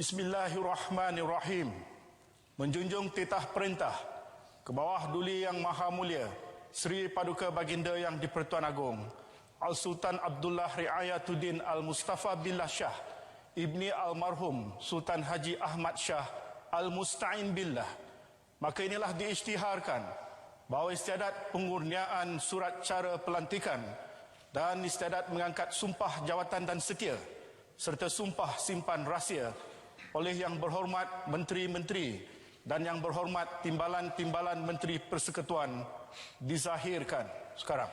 Bismillahirrahmanirrahim. Menjunjung titah perintah ke bawah Duli Yang Maha Mulia Seri Paduka Baginda Yang di-Pertuan Agong Al-Sultan Abdullah Riayatuddin Al-Mustafa Billah Shah Ibni Almarhum Sultan Haji Ahmad Shah Al-Musta'in Billah, maka inilah diisytiharkan bahawa istiadat pengurniaan surat cara pelantikan dan istiadat mengangkat sumpah jawatan dan setia serta sumpah simpan rahsia oleh Yang Berhormat Menteri-Menteri dan Yang Berhormat Timbalan-Timbalan Menteri Persekutuan dizahirkan sekarang.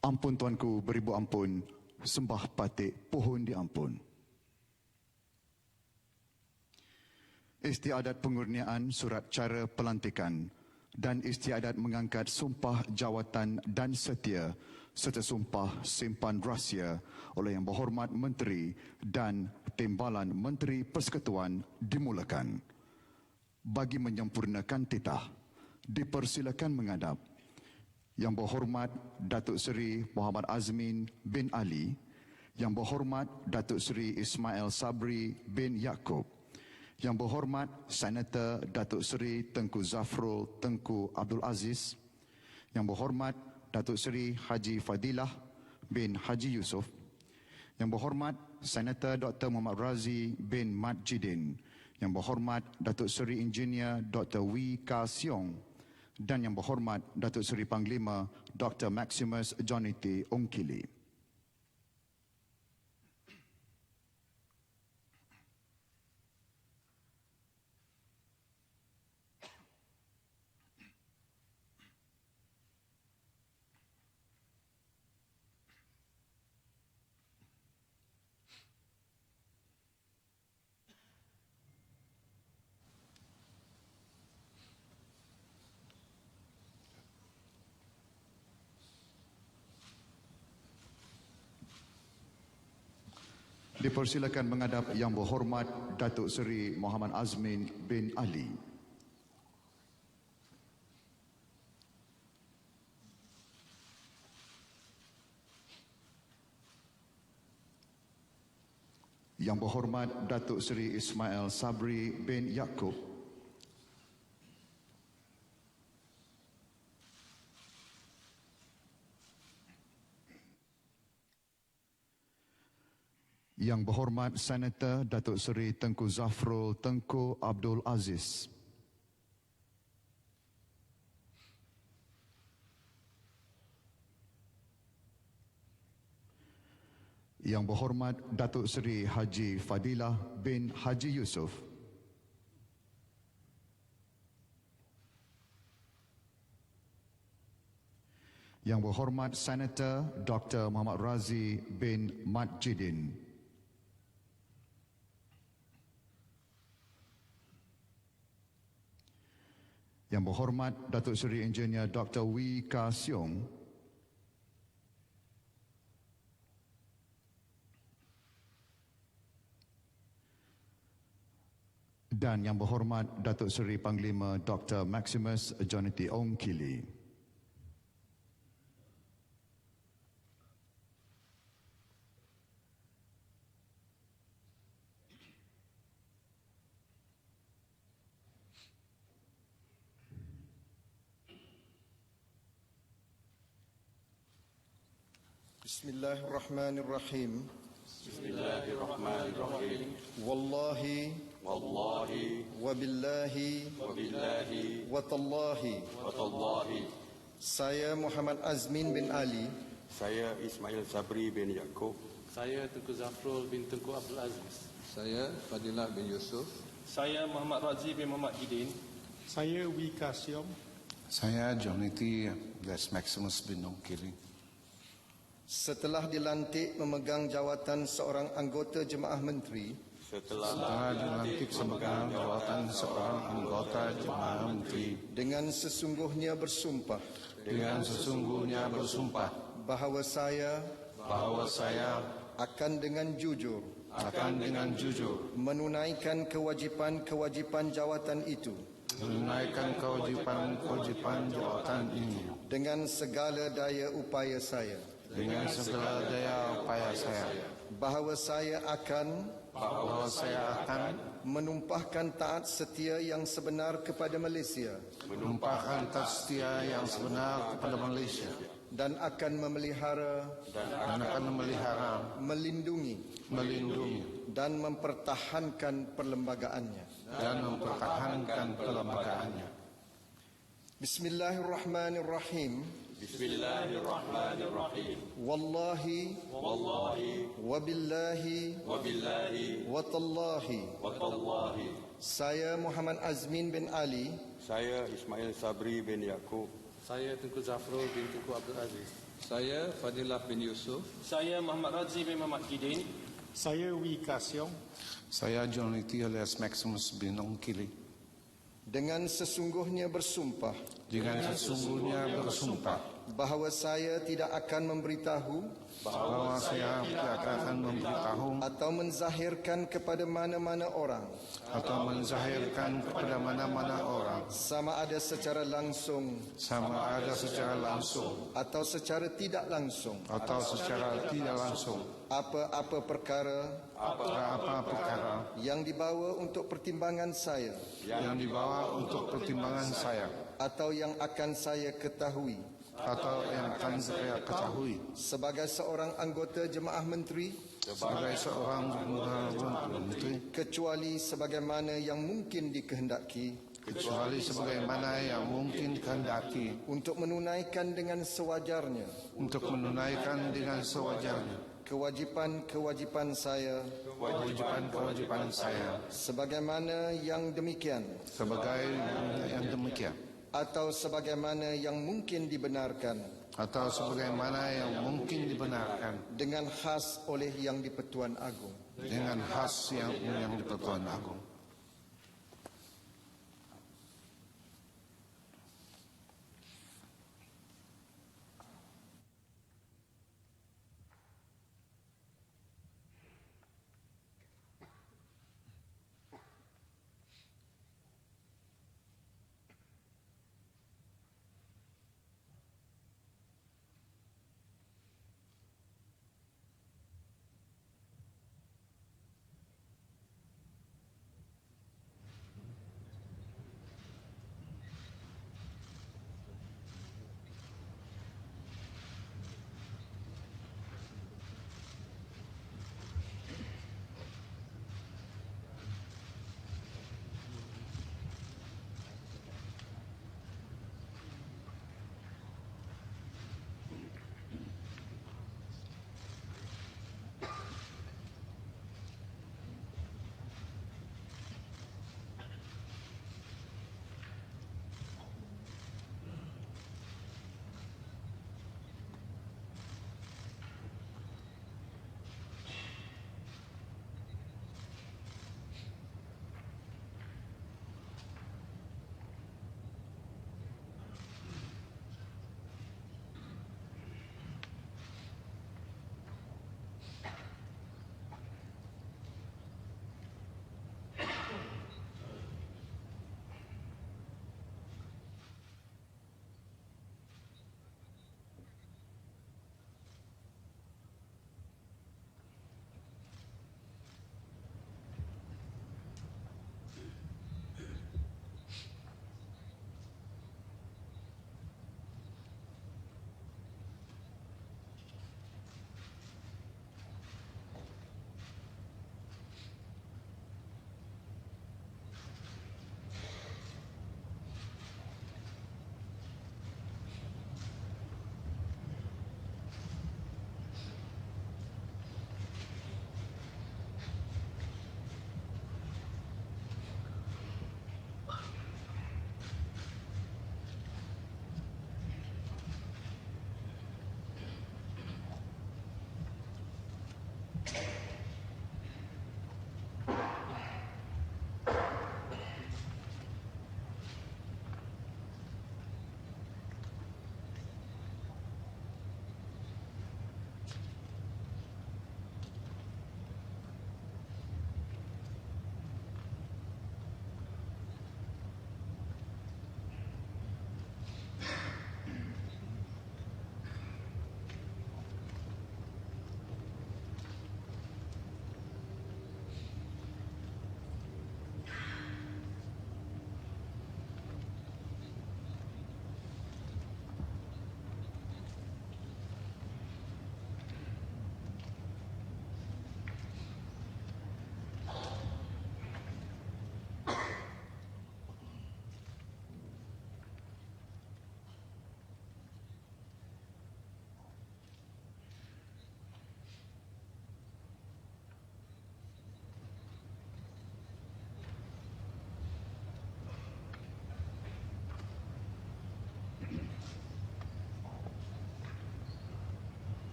Ampun tuanku, beribu ampun, sembah patik, pohon diampun. Istiadat pengurniaan surat cara pelantikan dan istiadat mengangkat sumpah jawatan dan setia serta sumpah simpan rahsia oleh Yang Berhormat Menteri dan Timbalan Menteri Persekutuan dimulakan. Bagi menyempurnakan titah, dipersilakan menghadap Yang Berhormat Datuk Seri Muhammad Azmin bin Ali, Yang Berhormat Datuk Seri Ismail Sabri bin Yaakob, Yang Berhormat Senator Datuk Seri Tengku Zafrul Tengku Abdul Aziz, Yang Berhormat Datuk Seri Haji Fadilah bin Haji Yusof, Yang Berhormat Senator Dr. Muhammad Razi bin Mat Jidin, Yang Berhormat Datuk Seri Engineer Dr. Wee Ka Siong, dan Yang Berhormat Datuk Seri Panglima Dr. Maximus Jonity Ongkili. Dipersilakan menghadap Yang Berhormat Datuk Seri Muhammad Azmin bin Ali. Yang Berhormat Datuk Seri Ismail Sabri bin Yaakob, Yang Berhormat Senator Datuk Seri Tengku Zafrul Tengku Abdul Aziz, Yang Berhormat Datuk Seri Haji Fadilah bin Haji Yusof, Yang Berhormat Senator Dr. Muhammad Razi bin Mat Jidin, Yang Berhormat Datuk Seri Engineer Dr. Wee Ka Siong, dan Yang Berhormat Datuk Seri Panglima Dr. Maximus Jonity Ongkili. Bismillahirrahmanirrahim. Bismillahirrahmanirrahim. Wallahi Wallahi wabillahi wabillahi watallahi watallahi. saya Muhammad Azmin bin Ali, Saya Ismail Sabri bin Yaakob. Saya Tengku Zafrul bin Tengku Abdul Aziz. Saya Fadilah bin Yusof. Saya Muhammad Razi bin Muhammad Jidin. Saya Wee Ka Siong. Saya Jonity Maximus bin Ongkili. setelah dilantik memegang jawatan seorang anggota Jemaah Menteri setelah dilantik sebagai jawatan seorang anggota Jemaah Menteri dengan sesungguhnya bersumpah bahawa saya akan dengan jujur menunaikan kewajipan-kewajipan jawatan itu dengan segala daya upaya saya, bahawa saya akan menumpahkan taat setia yang sebenar kepada Malaysia dan akan memelihara, melindungi dan mempertahankan perlembagaannya. Bismillahirrahmanirrahim. Wallahi wabillahi watallahi. Saya Muhammad Azmin bin Ali saya Ismail Sabri bin Yaakob, Saya Tengku Zafrul bin Tengku Abdul Aziz. Saya Fadilah bin Yusuf. Saya Muhammad Razi bin Muhammad Hidin. Saya Wikas Yong. Saya John Liti alias Maximus bin Ongkili. dengan sesungguhnya bersumpah bahawa saya tidak akan memberitahu atau menzahirkan kepada mana-mana orang sama ada secara langsung atau secara tidak langsung apa-apa perkara yang dibawa untuk pertimbangan saya atau yang akan saya ketahui sebagai seorang anggota Jemaah Menteri kecuali sebagaimana yang mungkin dikehendaki untuk menunaikan dengan sewajarnya kewajipan-kewajipan saya sebagaimana yang demikian atau sebagaimana yang mungkin dibenarkan dengan khas oleh Yang di-Pertuan Agong.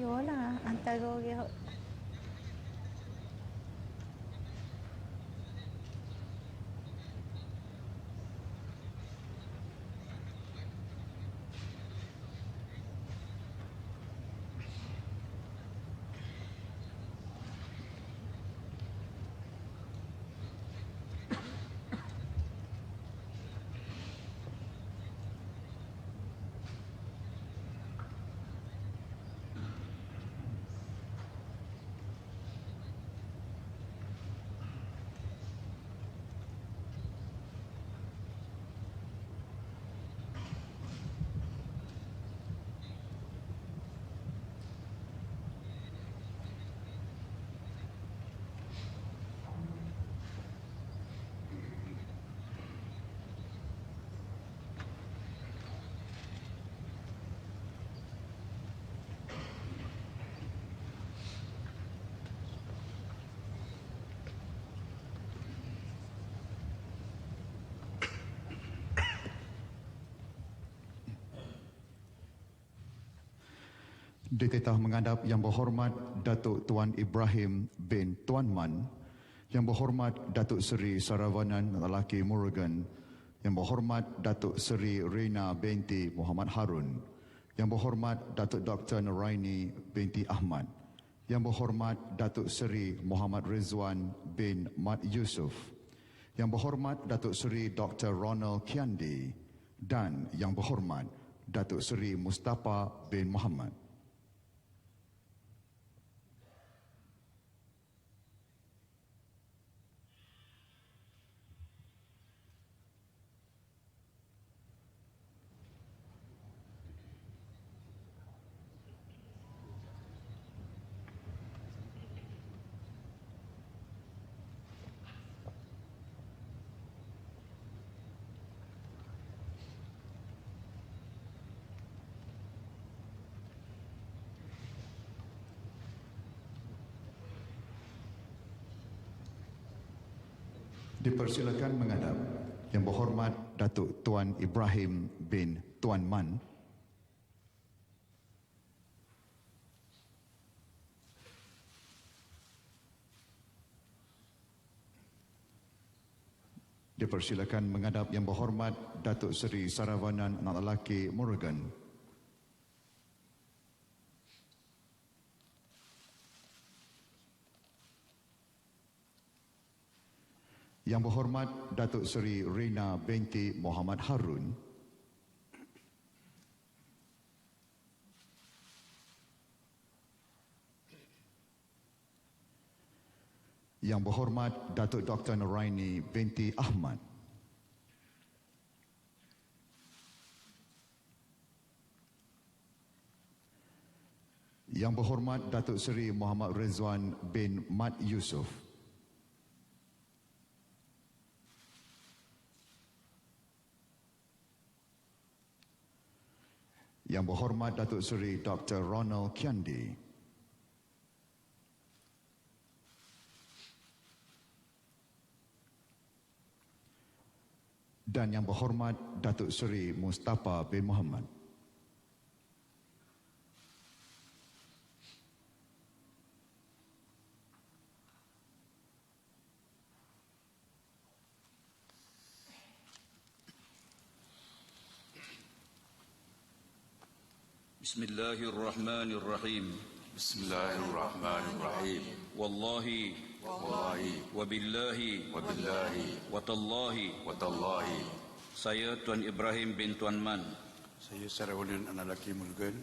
Yolah, antara orang Ditetah menghadap Yang Berhormat Datuk Tuan Ibrahim bin Tuan Man, Yang Berhormat Datuk Seri Saravanan Lelaki Murugan, Yang Berhormat Datuk Seri Reina binti Muhammad Harun, Yang Berhormat Datuk Dr. Nuraini binti Ahmad, Yang Berhormat Datuk Seri Muhammad Rizwan bin Mat Yusof, Yang Berhormat Datuk Seri Dr. Ronald Kiandi, dan Yang Berhormat Datuk Seri Mustafa bin Muhammad. Dipersilakan menghadap Yang Berhormat Datuk Tuan Ibrahim bin Tuan Man, dipersilakan menghadap Yang Berhormat Datuk Seri Saravanan Anak Lelaki Murugan, Yang Berhormat Datuk Seri Reina binti Muhammad Harun, Yang Berhormat Datuk Dr. Nuraini binti Ahmad, Yang Berhormat Datuk Seri Muhammad Rizwan bin Mat Yusof, Yang Berhormat Datuk Seri Dr. Ronald Kiandi, dan Yang Berhormat Datuk Seri Mustafa bin Muhammad. Bismillahirrahmanirrahim. Bismillahirrahmanirrahim. Wallahi wabillahi watallahi saya Tuan Ibrahim bin Tuan Man, Saya Saravanan Anak Lelaki Murugan,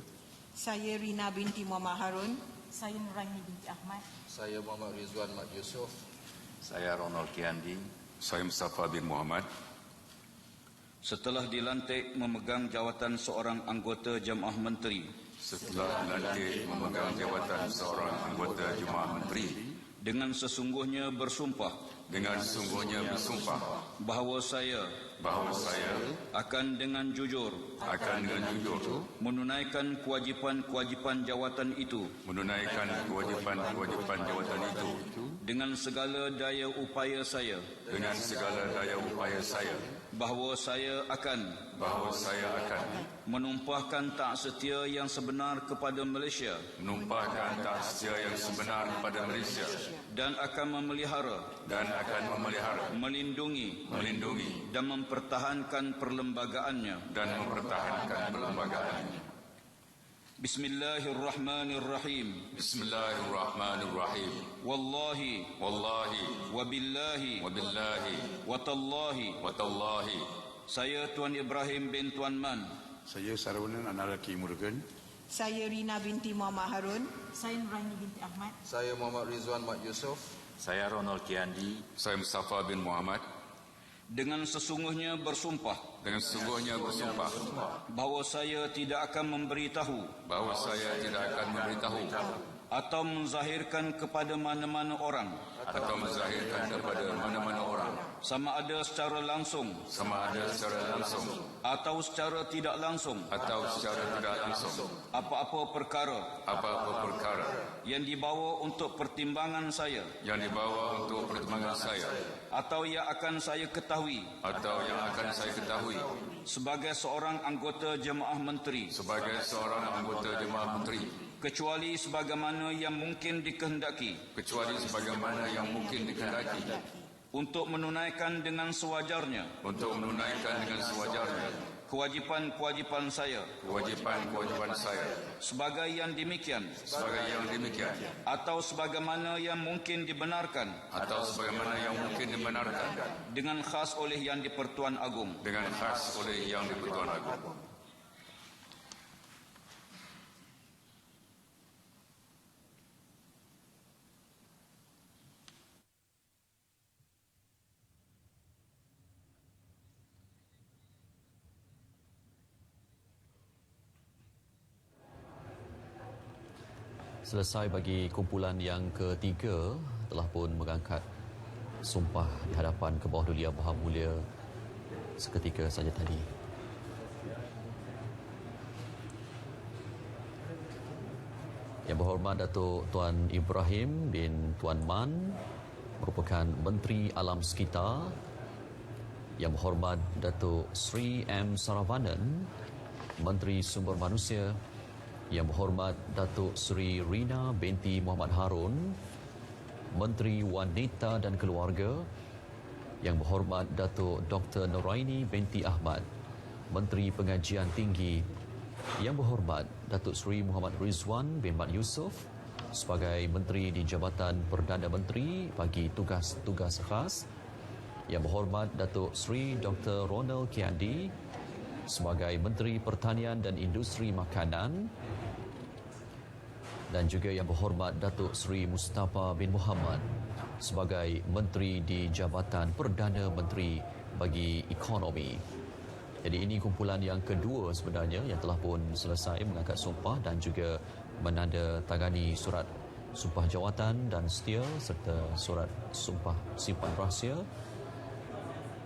Saya Rina binti Muhammad Harun. Saya Nuraini binti Ahmad. Saya Muhammad Rizwan Mat Yusof. Saya Ronald Kiandi. saya Mustafa bin Muhammad, setelah dilantik memegang jawatan seorang anggota Jemaah Menteri setelah dilantik memegang jawatan seorang anggota Jemaah Menteri, dengan sesungguhnya bersumpah dengan sungguhnya bersumpah bahawa saya akan dengan jujur menunaikan kewajipan-kewajipan jawatan itu dengan segala daya upaya saya bahawa saya akan menumpahkan tak setia yang sebenar kepada Malaysia dan akan memelihara melindungi dan mempertahankan perlembagaannya. Bismillahirrahmanirrahim. Wallahi wabillahi watallahi saya Tuan Ibrahim bin Tuan Man. Saya Sarwanan anak lelaki Murugan. Saya Rina binti Muhammad Harun. Saya Nuraini binti Ahmad. Saya Muhammad Rizwan Mat Yusof. Saya Ronald Kiandi. Saya Mustafa bin Muhammad. Dengan sesungguhnya bersumpah bahawa saya tidak akan memberitahu atau menzahirkan kepada mana-mana orang sama ada secara langsung atau secara tidak langsung apa-apa perkara yang dibawa untuk pertimbangan saya atau yang akan saya ketahui sebagai seorang anggota jemaah menteri kecuali sebagaimana yang mungkin dikehendaki untuk menunaikan dengan sewajarnya kewajipan-kewajipan saya sebagai yang demikian atau sebagaimana yang mungkin dibenarkan dengan khas oleh Yang di-Pertuan Agong. Selesai bagi kumpulan yang ketiga, telah pun mengangkat sumpah di hadapan ke bawah Duli Yang Maha Mulia seketika saja tadi. Yang berhormat Datuk Tuan Ibrahim bin Tuan Man merupakan Menteri Alam Sekitar. Yang berhormat Datuk Sri M. Saravanan, Menteri Sumber Manusia. Yang berhormat Datuk Seri Rina binti Muhammad Harun, Menteri Wanita dan Keluarga. Yang berhormat Datuk Dr. Nuraini binti Ahmad, Menteri Pengajian Tinggi. Yang berhormat Datuk Seri Muhammad Rizwan bin Mat Yusof sebagai Menteri di Jabatan Perdana Menteri bagi tugas-tugas khas. Yang berhormat Datuk Seri Dr. Ronald Kiandi sebagai Menteri Pertanian dan Industri Makanan. Dan juga yang berhormat Datuk Seri Mustafa bin Muhammad sebagai Menteri di Jabatan Perdana Menteri bagi Ekonomi. Jadi ini kumpulan yang kedua sebenarnya yang telah pun selesai mengangkat sumpah dan juga menandatangani surat sumpah jawatan dan setia serta surat sumpah simpan rahsia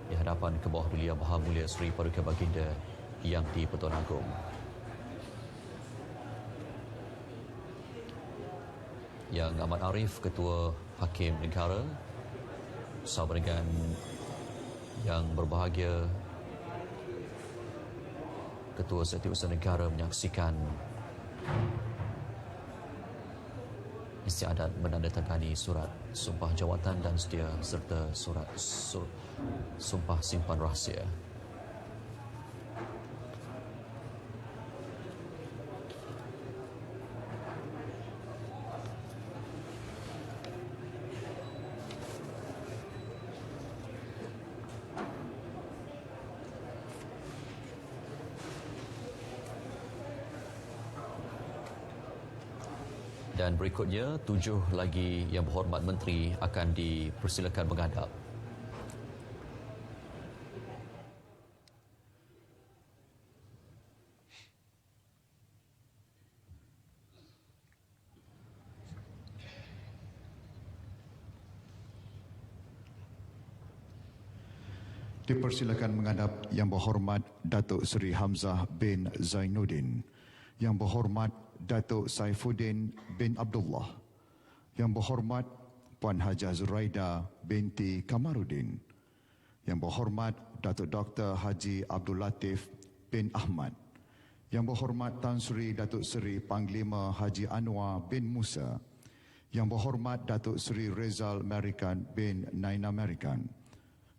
di hadapan ke bawah Duli Yang Maha Mulia Seri Paduka Baginda Yang di-Pertuan Agong. Yang Amat Arif, Ketua Hakim Negara, bersama dengan yang berbahagia Ketua Setiausaha Negara menyaksikan istiadat menandatangani surat sumpah jawatan dan setia serta surat sumpah simpan rahsia. Dan berikutnya, 7 lagi yang berhormat menteri akan dipersilakan menghadap. Dipersilakan menghadap Yang Berhormat Datuk Seri Hamzah bin Zainuddin, Yang Berhormat Datuk Saifuddin bin Abdullah, Yang Berhormat Puan Hajah Zuraida binti Kamarudin, Yang Berhormat Datuk Dr. Haji Abdul Latif bin Ahmad, Yang Berhormat Tan Sri Datuk Seri Panglima Haji Anwar bin Musa, Yang Berhormat Datuk Seri Rezal Merican bin Naina Merican,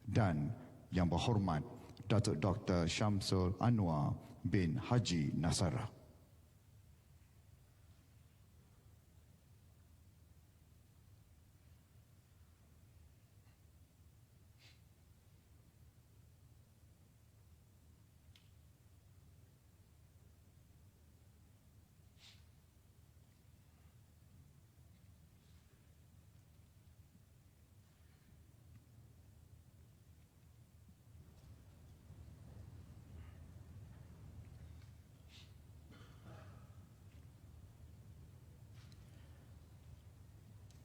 dan Yang Berhormat Datuk Dr. Syamsul Anwar bin Haji Nasara.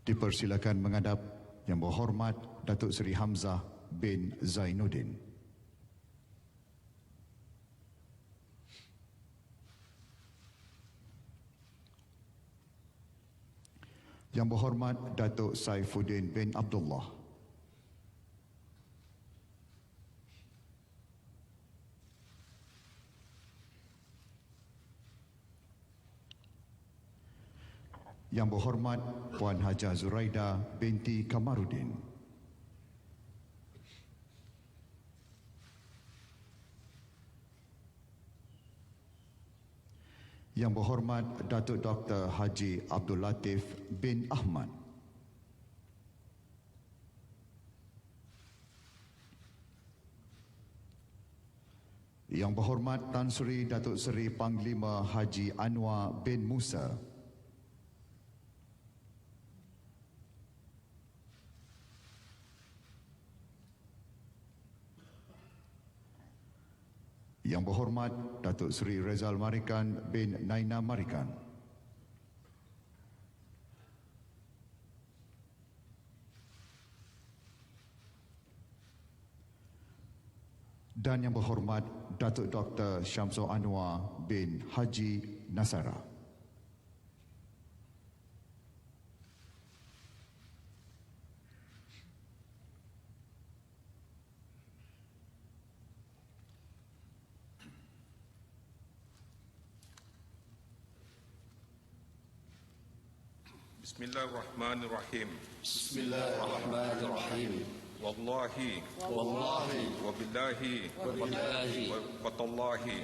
Dipersilakan menghadap Yang Berhormat Datuk Seri Hamzah bin Zainuddin. Yang Berhormat Datuk Saifuddin bin Abdullah. Yang Berhormat Puan Hajah Zuraida binti Kamarudin. Yang Berhormat Datuk Dr. Haji Abdul Latif bin Ahmad. Yang Berhormat Tan Sri Datuk Seri Panglima Haji Anwar bin Musa. Yang Berhormat Datuk Seri Rezal Merican bin Naina Merican. Dan Yang Berhormat Datuk Dr. Syamsul Anwar bin Haji Nasara. Bismillahirrahmanirrahim. Bismillahirrahmanirrahim. Wallahi wabillahi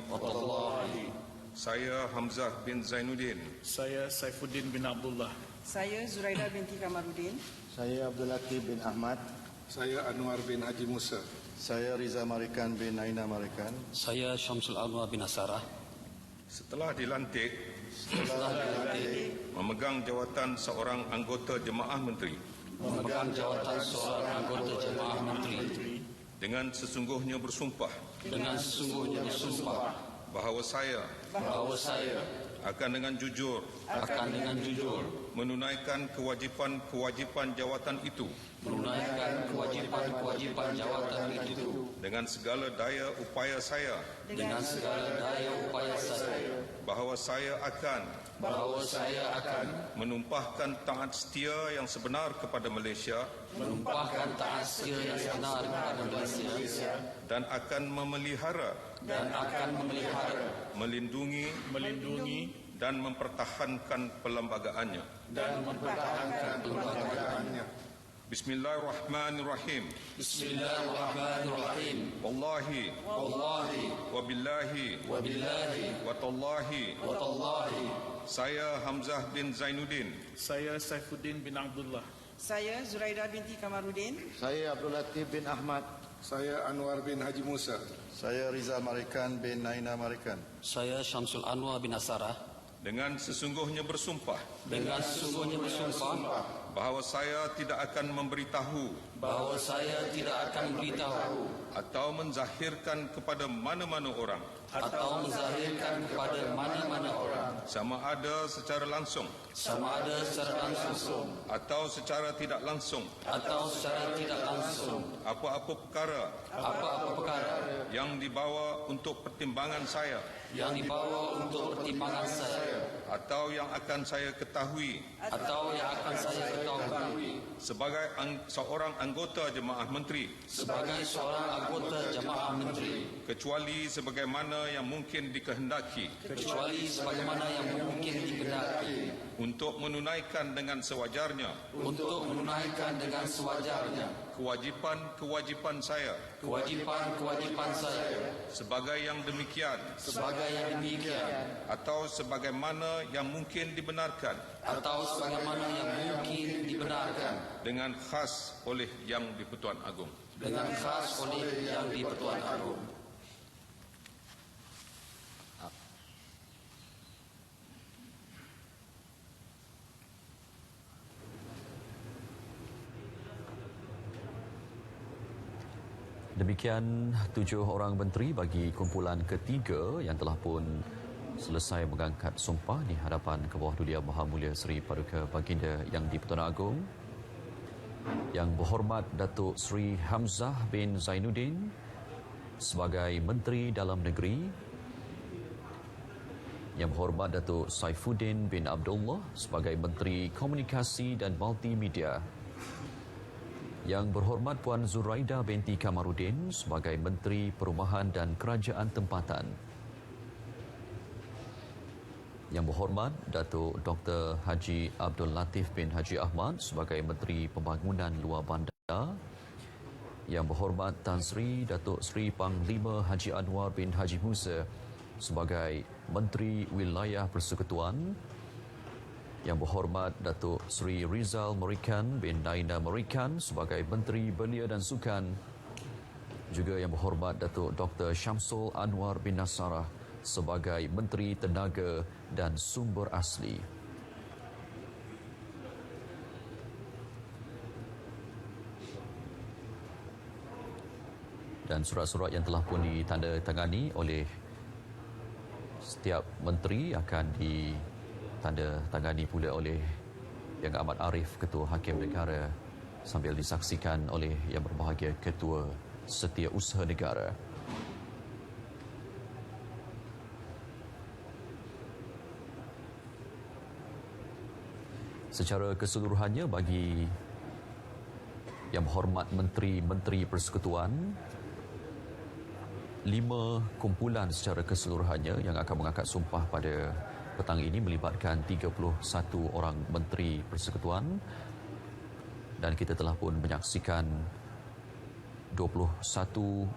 watallahi. Saya Hamzah bin Zainuddin. Saya Saifuddin bin Abdullah. Saya Zuraida binti Kamarudin. Saya Abdul Latif bin Ahmad. Saya Anwar bin Haji Musa. Saya Riza Merican bin Naina Merican. Saya Syamsul Anwar bin Nasara. Setelah dilantik memegang jawatan seorang anggota Jemaah Menteri dengan sesungguhnya bersumpah bahawa saya akan dengan jujur menunaikan kewajipan jawatan itu dengan segala daya upaya saya bahawa saya akan menumpahkan taat setia yang sebenar kepada Malaysia dan akan memelihara melindungi dan mempertahankan perlembagaannya. Bismillahirrahmanirrahim. Wallahi wabillahi watallahi. Saya Hamzah bin Zainuddin. Saya Saifuddin bin Abdullah. Saya Zuraida binti Kamarudin. Saya Abdul Latif bin Ahmad. Saya Anwar bin Haji Musa. Saya Riza Merican bin Naina Merican. Saya Syamsul Anwar bin Nasara. Dengan sesungguhnya bersumpah bahawa saya tidak akan memberitahu atau menzahirkan kepada mana-mana orang sama ada secara langsung atau secara tidak langsung apa-apa perkara yang dibawa untuk pertimbangan saya atau yang akan saya ketahui sebagai seorang anggota jemaah menteri kecuali sebagaimana yang mungkin dikehendaki untuk menunaikan dengan sewajarnya kewajipan saya sebagai yang demikian atau sebagaimana yang mungkin dibenarkan dengan khas oleh Yang di-Pertuan Agong. Demikian 7 orang menteri bagi kumpulan ketiga yang telah pun selesai mengangkat sumpah di hadapan Kebawah Duli Yang Maha Mulia Seri Paduka Baginda Yang di-Pertuan Agong. Yang berhormat Datuk Seri Hamzah bin Zainuddin sebagai Menteri Dalam Negeri. Yang berhormat Datuk Saifuddin bin Abdullah sebagai Menteri Komunikasi dan Multimedia. Yang berhormat Puan Zuraida binti Kamarudin sebagai Menteri Perumahan dan Kerajaan Tempatan. Yang berhormat Datuk Dr. Haji Abdul Latif bin Haji Ahmad sebagai Menteri Pembangunan Luar Bandar. Yang berhormat Tan Sri Datuk Sri Panglima Haji Anwar bin Haji Musa sebagai Menteri Wilayah Persekutuan. Yang berhormat Datuk Sri Rizal Merican bin Naina Merican sebagai Menteri Belia dan Sukan. Juga yang berhormat Datuk Dr. Syamsul Anwar bin Nasarah sebagai Menteri Tenaga dan Sumber Asli. Dan surat-surat yang telah pun ditandatangani oleh setiap menteri akan ditandatangani pula oleh Yang Amat Arif, Ketua Hakim Negara, sambil disaksikan oleh Yang Berbahagia Ketua Setiausaha Negara. Secara keseluruhannya bagi Yang Berhormat Menteri-Menteri Persekutuan, 5 kumpulan secara keseluruhannya yang akan mengangkat sumpah pada petang ini melibatkan 31 orang Menteri Persekutuan, dan kita telah pun menyaksikan 21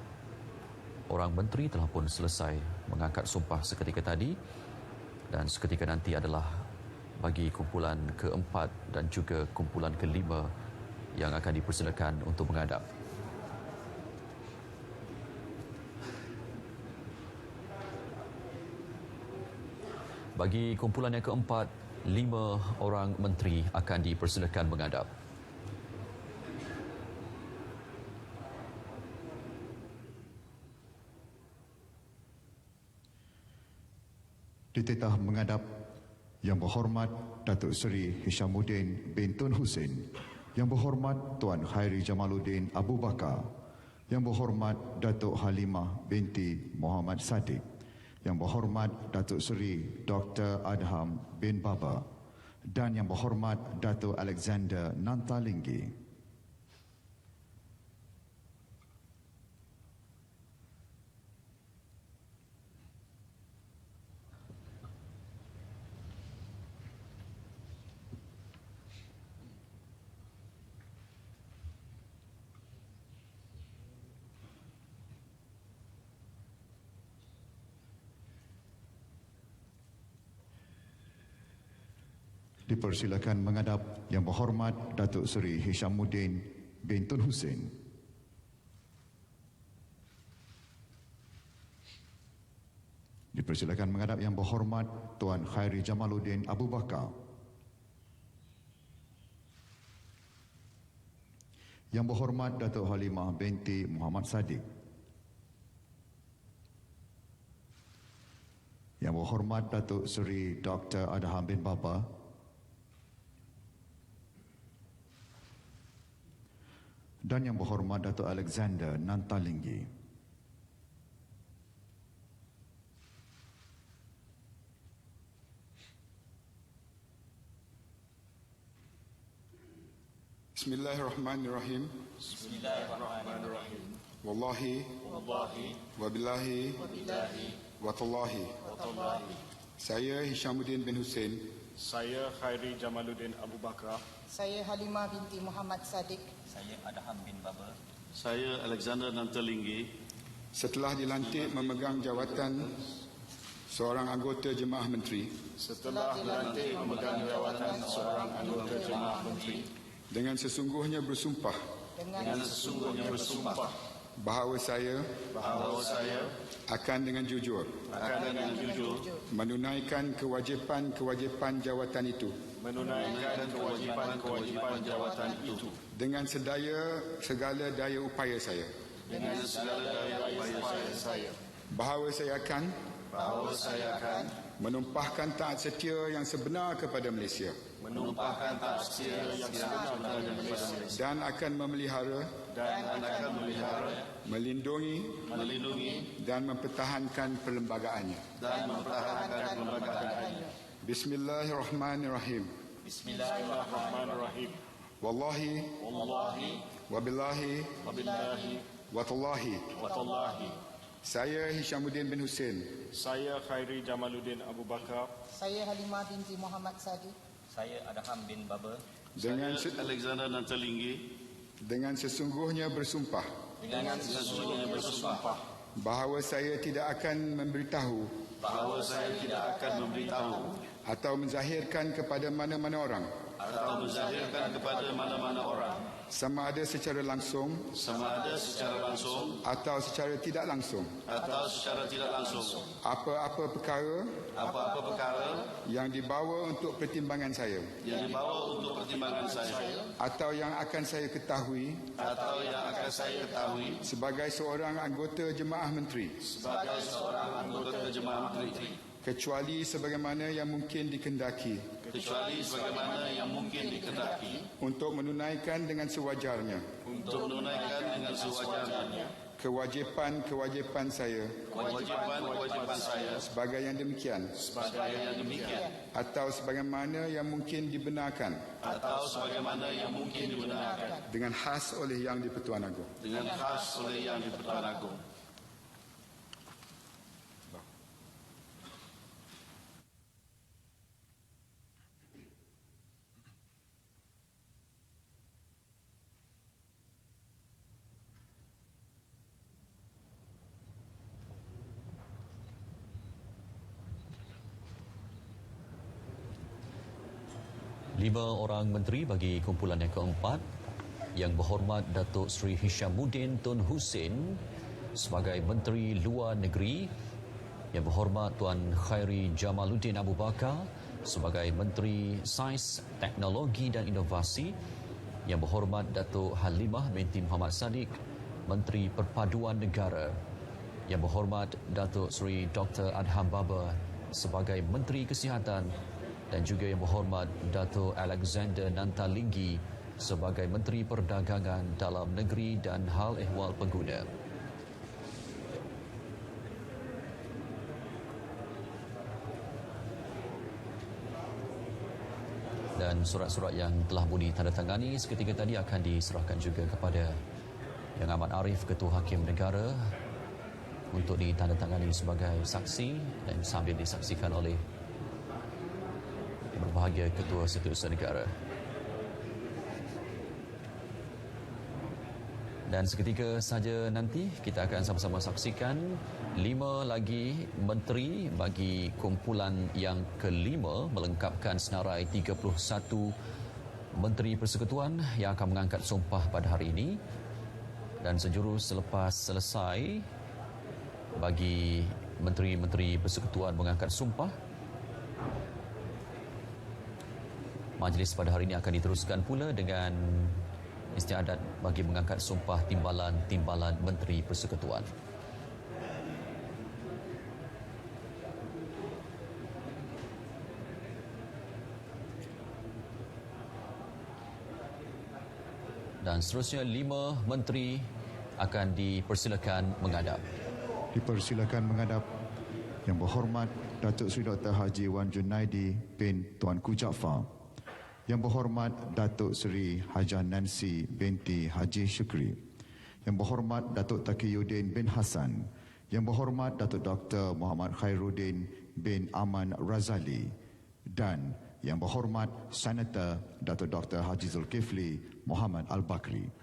orang Menteri telah pun selesai mengangkat sumpah seketika tadi, dan seketika nanti adalah bagi kumpulan keempat dan juga kumpulan kelima yang akan dipersilakan untuk menghadap. Bagi kumpulan yang keempat, 5 orang menteri akan dipersilakan menghadap. Dititah menghadap Yang Berhormat Datuk Seri Hishamuddin bin Tun Hussein, Yang Berhormat Tuan Khairi Jamaluddin Abu Bakar, Yang Berhormat Datuk Halimah binti Muhammad Sadiq, Yang Berhormat Datuk Seri Dr. Adham bin Baba, dan Yang Berhormat Datuk Alexander Nantalinggi. Dipersilakan menghadap Yang Berhormat Datuk Seri Hishamuddin bin Tun Hussein. Dipersilakan menghadap Yang Berhormat Tuan Khairi Jamaluddin Abu Bakar. Yang Berhormat Datuk Halimah binti Muhammad Sadiq. Yang Berhormat Datuk Seri Dr. Adham bin Baba. Dan Yang Berhormat Datuk Alexander Nantalinggi. Bismillahirrahmanirrahim. Bismillahirrahmanirrahim. Wallahi. Wabillahi. Watallahi. Saya Hishamuddin bin Hussein. Saya Khairi Jamaluddin Abu Bakar. Saya Halimah binti Muhammad Sadiq. Saya Adham bin Baba. Saya Alexander Nantalinggi. Setelah dilantik memegang jawatan seorang anggota Jemaah Menteri. Setelah dilantik memegang jawatan seorang anggota Jemaah Menteri. Dengan sesungguhnya bersumpah. Bahawa saya akan dengan jujur menunaikan kewajipan jawatan itu dengan segala daya upaya saya. Bahawa saya akan menumpahkan taat setia yang sebenar kepada Malaysia. Dan akan memelihara, melindungi dan mempertahankan perlembagaannya. Bismillahirrahmanirrahim. Wallahi. Wabillahi. Watallahi. Saya Hishamuddin bin Hussein. Saya Khairi Jamaluddin Abu Bakar. Saya Halimah binti Muhammad Sadiq. Saya Adham bin Baba. Dengan Alexander Nantalinggi. Dengan sesungguhnya bersumpah. Bahawa saya tidak akan memberitahu. Atau menzahirkan kepada mana-mana orang. Sama ada secara langsung. Atau secara tidak langsung. Apa-apa perkara. Yang dibawa untuk pertimbangan saya. Atau yang akan saya ketahui. Sebagai seorang anggota Jemaah Menteri. Kecuali sebagaimana yang mungkin dikehendaki. Untuk menunaikan dengan sewajarnya. Kewajipan saya. Sebagai yang demikian. Atau sebagaimana yang mungkin dibenarkan. Dengan khas oleh Yang di-Pertuan Agong. Lima orang menteri bagi kumpulan yang keempat. Yang Berhormat Datuk Seri Hishamuddin Tun Hussein sebagai Menteri Luar Negeri. Yang Berhormat Tuan Khairi Jamaluddin Abu Bakar sebagai Menteri Sains, Teknologi dan Inovasi. Yang Berhormat Datuk Halimah binti Muhammad Sadiq, Menteri Perpaduan Negara. Yang Berhormat Datuk Seri Dr. Adham Baba sebagai Menteri Kesihatan. Dan juga Yang Berhormat Datuk Alexander Nantalinggi sebagai Menteri Perdagangan Dalam Negeri dan Hal Ehwal Pengguna. Dan surat-surat yang telah pun ditandatangani seketika tadi akan diserahkan juga kepada Yang Amat Arif, Ketua Hakim Negara, untuk ditandatangani sebagai saksi dan sambil disaksikan oleh berbahagia Ketua Setiausaha Negara. Dan seketika saja nanti kita akan sama-sama saksikan 5 lagi menteri bagi kumpulan yang kelima melengkapkan senarai 31 Menteri Persekutuan yang akan mengangkat sumpah pada hari ini. Dan sejurus selepas selesai bagi Menteri-Menteri Persekutuan mengangkat sumpah, majlis pada hari ini akan diteruskan pula dengan istiadat bagi mengangkat sumpah timbalan Menteri Persekutuan. Dan seterusnya 5 menteri akan dipersilakan menghadap. Dipersilakan menghadap Yang Berhormat Datuk Seri Dr. Haji Wan Junaidi bin Tuanku Jaafar, Yang Berhormat Datuk Seri Hajah Nancy binti Haji Syukri, Yang Berhormat Datuk Taqiyuddin bin Hassan, Yang Berhormat Datuk Dr. Muhammad Khairuddin bin Aman Razali, dan Yang Berhormat Senator Datuk Dr. Haji Zulkifli Muhammad Al-Bakri.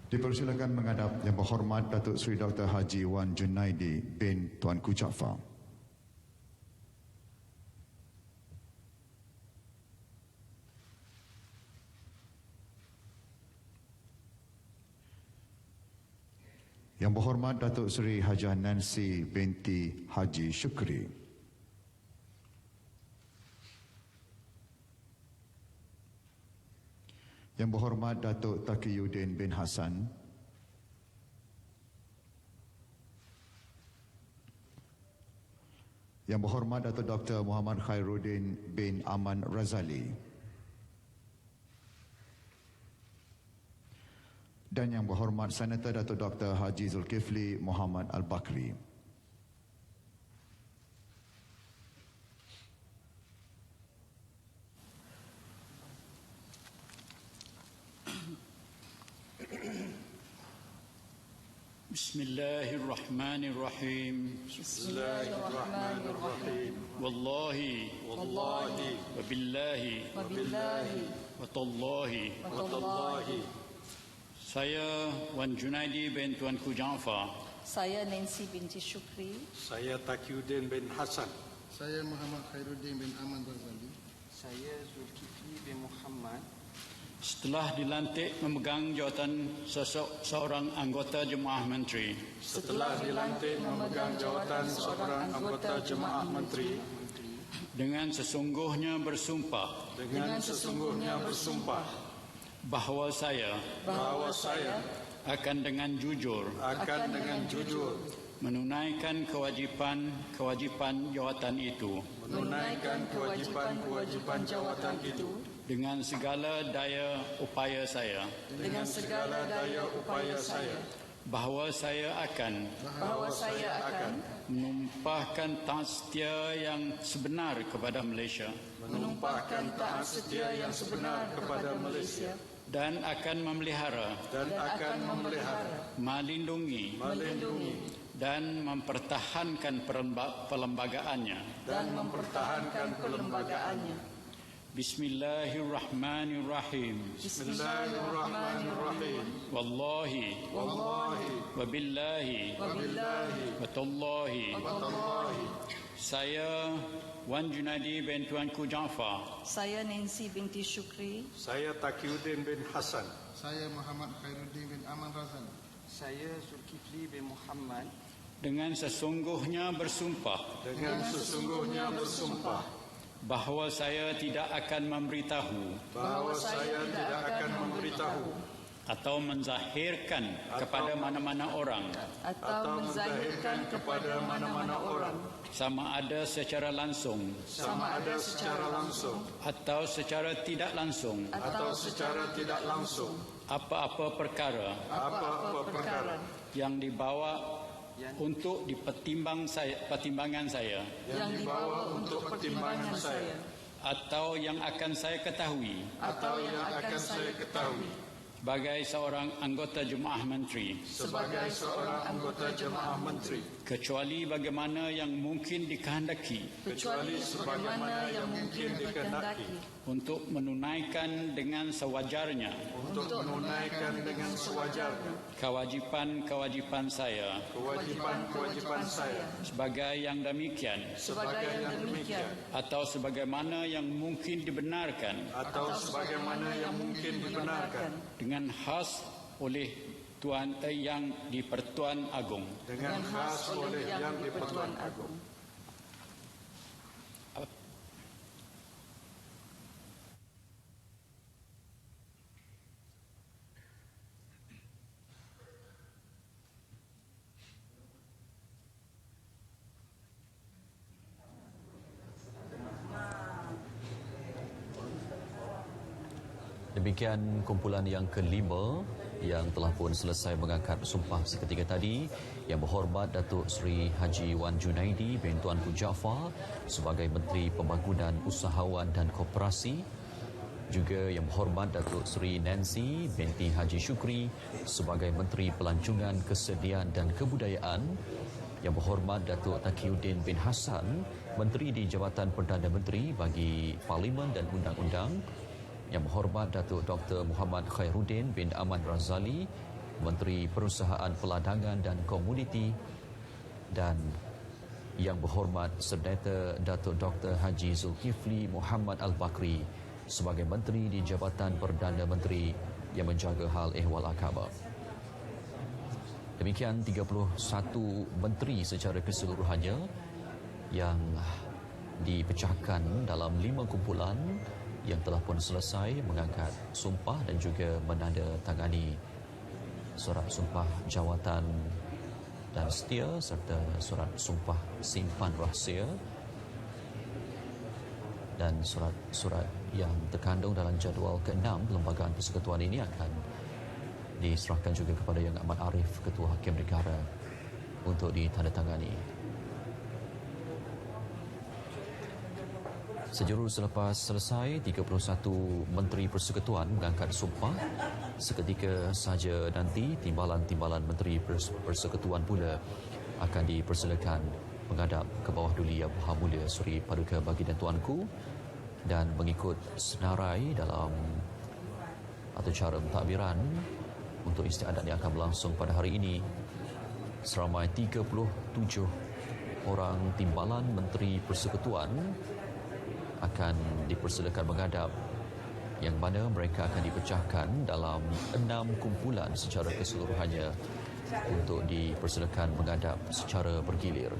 Dipersilakan menghadap Yang Berhormat Datuk Seri Dr. Haji Wan Junaidi bin Tuanku Jaafar. Yang Berhormat Datuk Seri Hajah Nancy binti Haji Syukri. Yang Berhormat Datuk Taqiyuddin bin Hassan, Yang Berhormat Datuk Dr. Muhammad Khairuddin bin Aman Razali, dan Yang Berhormat Senator Datuk Dr. Haji Zulkifli Muhammad Al-Bakri. Bismillahirrahmanirrahim. Bismillahirrahmanirrahim. Wallahi wabillahi watallahi. Saya Wan Junaidi bin Tuanku Jaafar. Saya Nancy binti Syukri. Saya Taqiyuddin bin Hassan. Saya Muhammad Khairuddin bin Aman Razali. Saya Zulkifli bin Muhammad. Setelah dilantik memegang jawatan seorang anggota Jemaah Menteri. Setelah dilantik memegang jawatan seorang anggota Jemaah Menteri, Dengan sesungguhnya bersumpah. Bahawa saya akan dengan jujur menunaikan kewajipan jawatan itu dengan segala daya upaya saya. Bahawa saya akan menumpahkan taat setia yang sebenar kepada Malaysia. Dan akan memelihara, melindungi dan mempertahankan perlembagaannya. Bismillahirrahmanirrahim. Wallahi wabillahi watallahi. Saya Wan Junaidi bin Tuanku Jaafar. Saya Nancy binti Syukri. saya Taqiyuddin bin Hassan, Saya Muhammad Khairuddin bin Aman Razali. Saya Zulkifli bin Muhammad. Dengan sesungguhnya bersumpah bahawa saya tidak akan memberitahu atau menzahirkan kepada mana-mana orang sama ada secara langsung atau secara tidak langsung apa-apa perkara yang dibawa untuk pertimbangan saya atau yang akan saya ketahui sebagai seorang anggota Jemaah Menteri sebagai seorang anggota Jemaah Menteri kecuali bagaimana yang mungkin dikehendaki kecuali sebagaimana yang mungkin dikehendaki untuk menunaikan dengan sewajarnya untuk menunaikan dengan sewajarnya kewajipan-kewajipan saya kewajipan-kewajipan saya sebagai yang demikian atau sebagaimana yang mungkin dibenarkan atau sebagaimana yang mungkin dibenarkan dengan khas oleh Tuan Yang di-Pertuan Agong. dengan khas oleh Yang di-Pertuan Agong. Demikian kumpulan yang kelima yang telah pun selesai mengangkat sumpah seketika tadi. Yang berhormat Datuk Seri Haji Wan Junaidi bin Tuanku Jaafar sebagai Menteri Pembangunan Usahawan dan Koperasi. Juga yang berhormat Datuk Seri Nancy binti Haji Shukri sebagai Menteri Pelancongan, Kesediaan dan Kebudayaan. Yang berhormat Datuk Taqiyuddin bin Hassan, Menteri di Jabatan Perdana Menteri bagi Parlimen dan Undang-Undang. Yang berhormat Datuk Dr. Muhammad Khairuddin bin Aman Razali, Menteri Perusahaan Peladangan dan Komuniti. Dan yang berhormat Serdeta Datuk Dr. Haji Zulkifli Muhammad Al-Bakri sebagai Menteri di Jabatan Perdana Menteri yang menjaga hal ehwal agama. Demikian 31 menteri secara keseluruhannya yang dipecahkan dalam 5 kumpulan yang telah pun selesai mengangkat sumpah dan juga menandatangani surat sumpah jawatan dan setia serta surat sumpah simpan rahsia dan surat-surat yang terkandung dalam jadual ke-6 Perlembagaan Persekutuan ini akan diserahkan juga kepada Yang Amat Arif, Ketua Hakim Negara untuk ditandatangani. Sejurus selepas selesai, 31 Menteri Persekutuan mengangkat sumpah. Seketika saja nanti, timbalan-timbalan Menteri Persekutuan pula akan dipersilakan menghadap ke bawah duli Yang Maha Mulia Seri Paduka Baginda Tuanku dan mengikut senarai dalam atau cara mentadbiran untuk istiadat yang akan berlangsung pada hari ini. Seramai 37 orang timbalan Menteri Persekutuan akan dipersilakan menghadap, yang mana mereka akan dipecahkan dalam 6 kumpulan secara keseluruhannya untuk dipersilakan menghadap secara bergilir.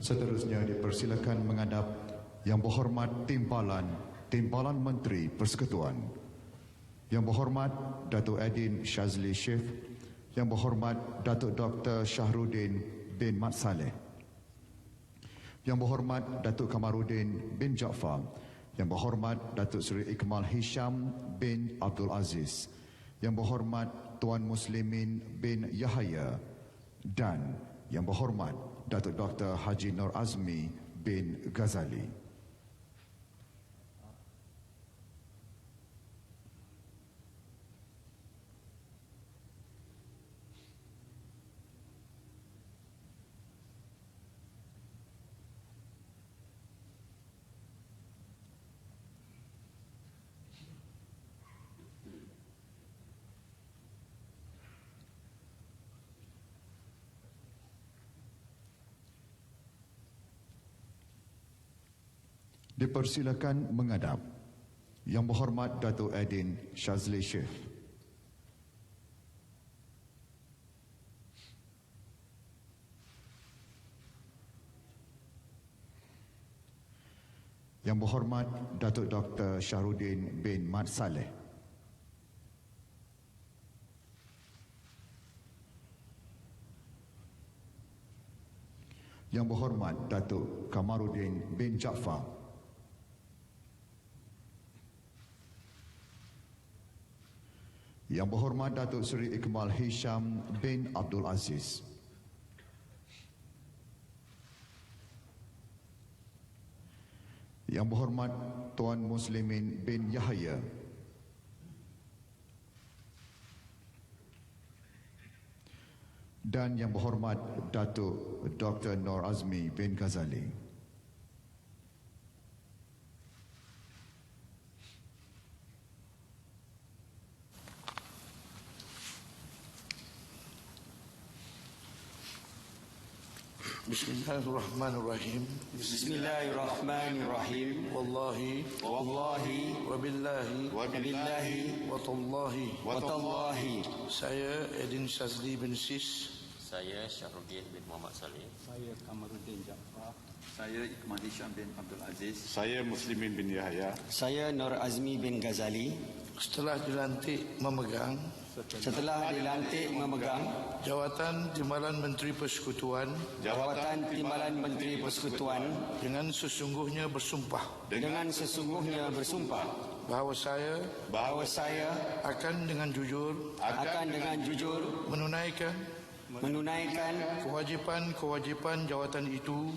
Seterusnya dipersilakan menghadap Yang Berhormat Timbalan Menteri Persekutuan. Yang Berhormat Datuk Adin Shazli Shif, Yang Berhormat Datuk Dr. Shahruddin bin Mat Saleh, Yang Berhormat Datuk Kamaruddin bin Jaafar, Yang Berhormat Datuk Seri Ikmal Hisham bin Abdul Aziz, Yang Berhormat Tuan Muslimin bin Yahya, dan Yang Berhormat Datuk Dr. Haji Nur Azmi bin Ghazali. Dipersilakan menghadap Yang Berhormat Datuk Adin Shazli Shif. Yang Berhormat Datuk Dr. Syahrudin bin Mat Saleh. Yang Berhormat Datuk Kamaruddin bin Jaafar. Yang Berhormat Datuk Seri Iqmal Hisham bin Abdul Aziz. Yang Berhormat Tuan Muslimin bin Yahya. Dan Yang Berhormat Datuk Dr. Nur Azmi bin Ghazali. Bismillahirrahmanirrahim. Bismillahirrahmanirrahim. Wallahi wabillahi watallahi. Saya Edin Shazli bin Sis. Saya Syahrudin bin Muhammad Saleh. Saya Kamaruddin Jaafar. Saya Iqmal Hisham bin Abdul Aziz. Saya Muslimin bin Yahya. Saya Nur Azmi bin Ghazali. Setelah dilantik memegang jawatan Timbalan Menteri Persekutuan dengan sesungguhnya bersumpah bahawa saya akan dengan jujur menunaikan kewajipan jawatan itu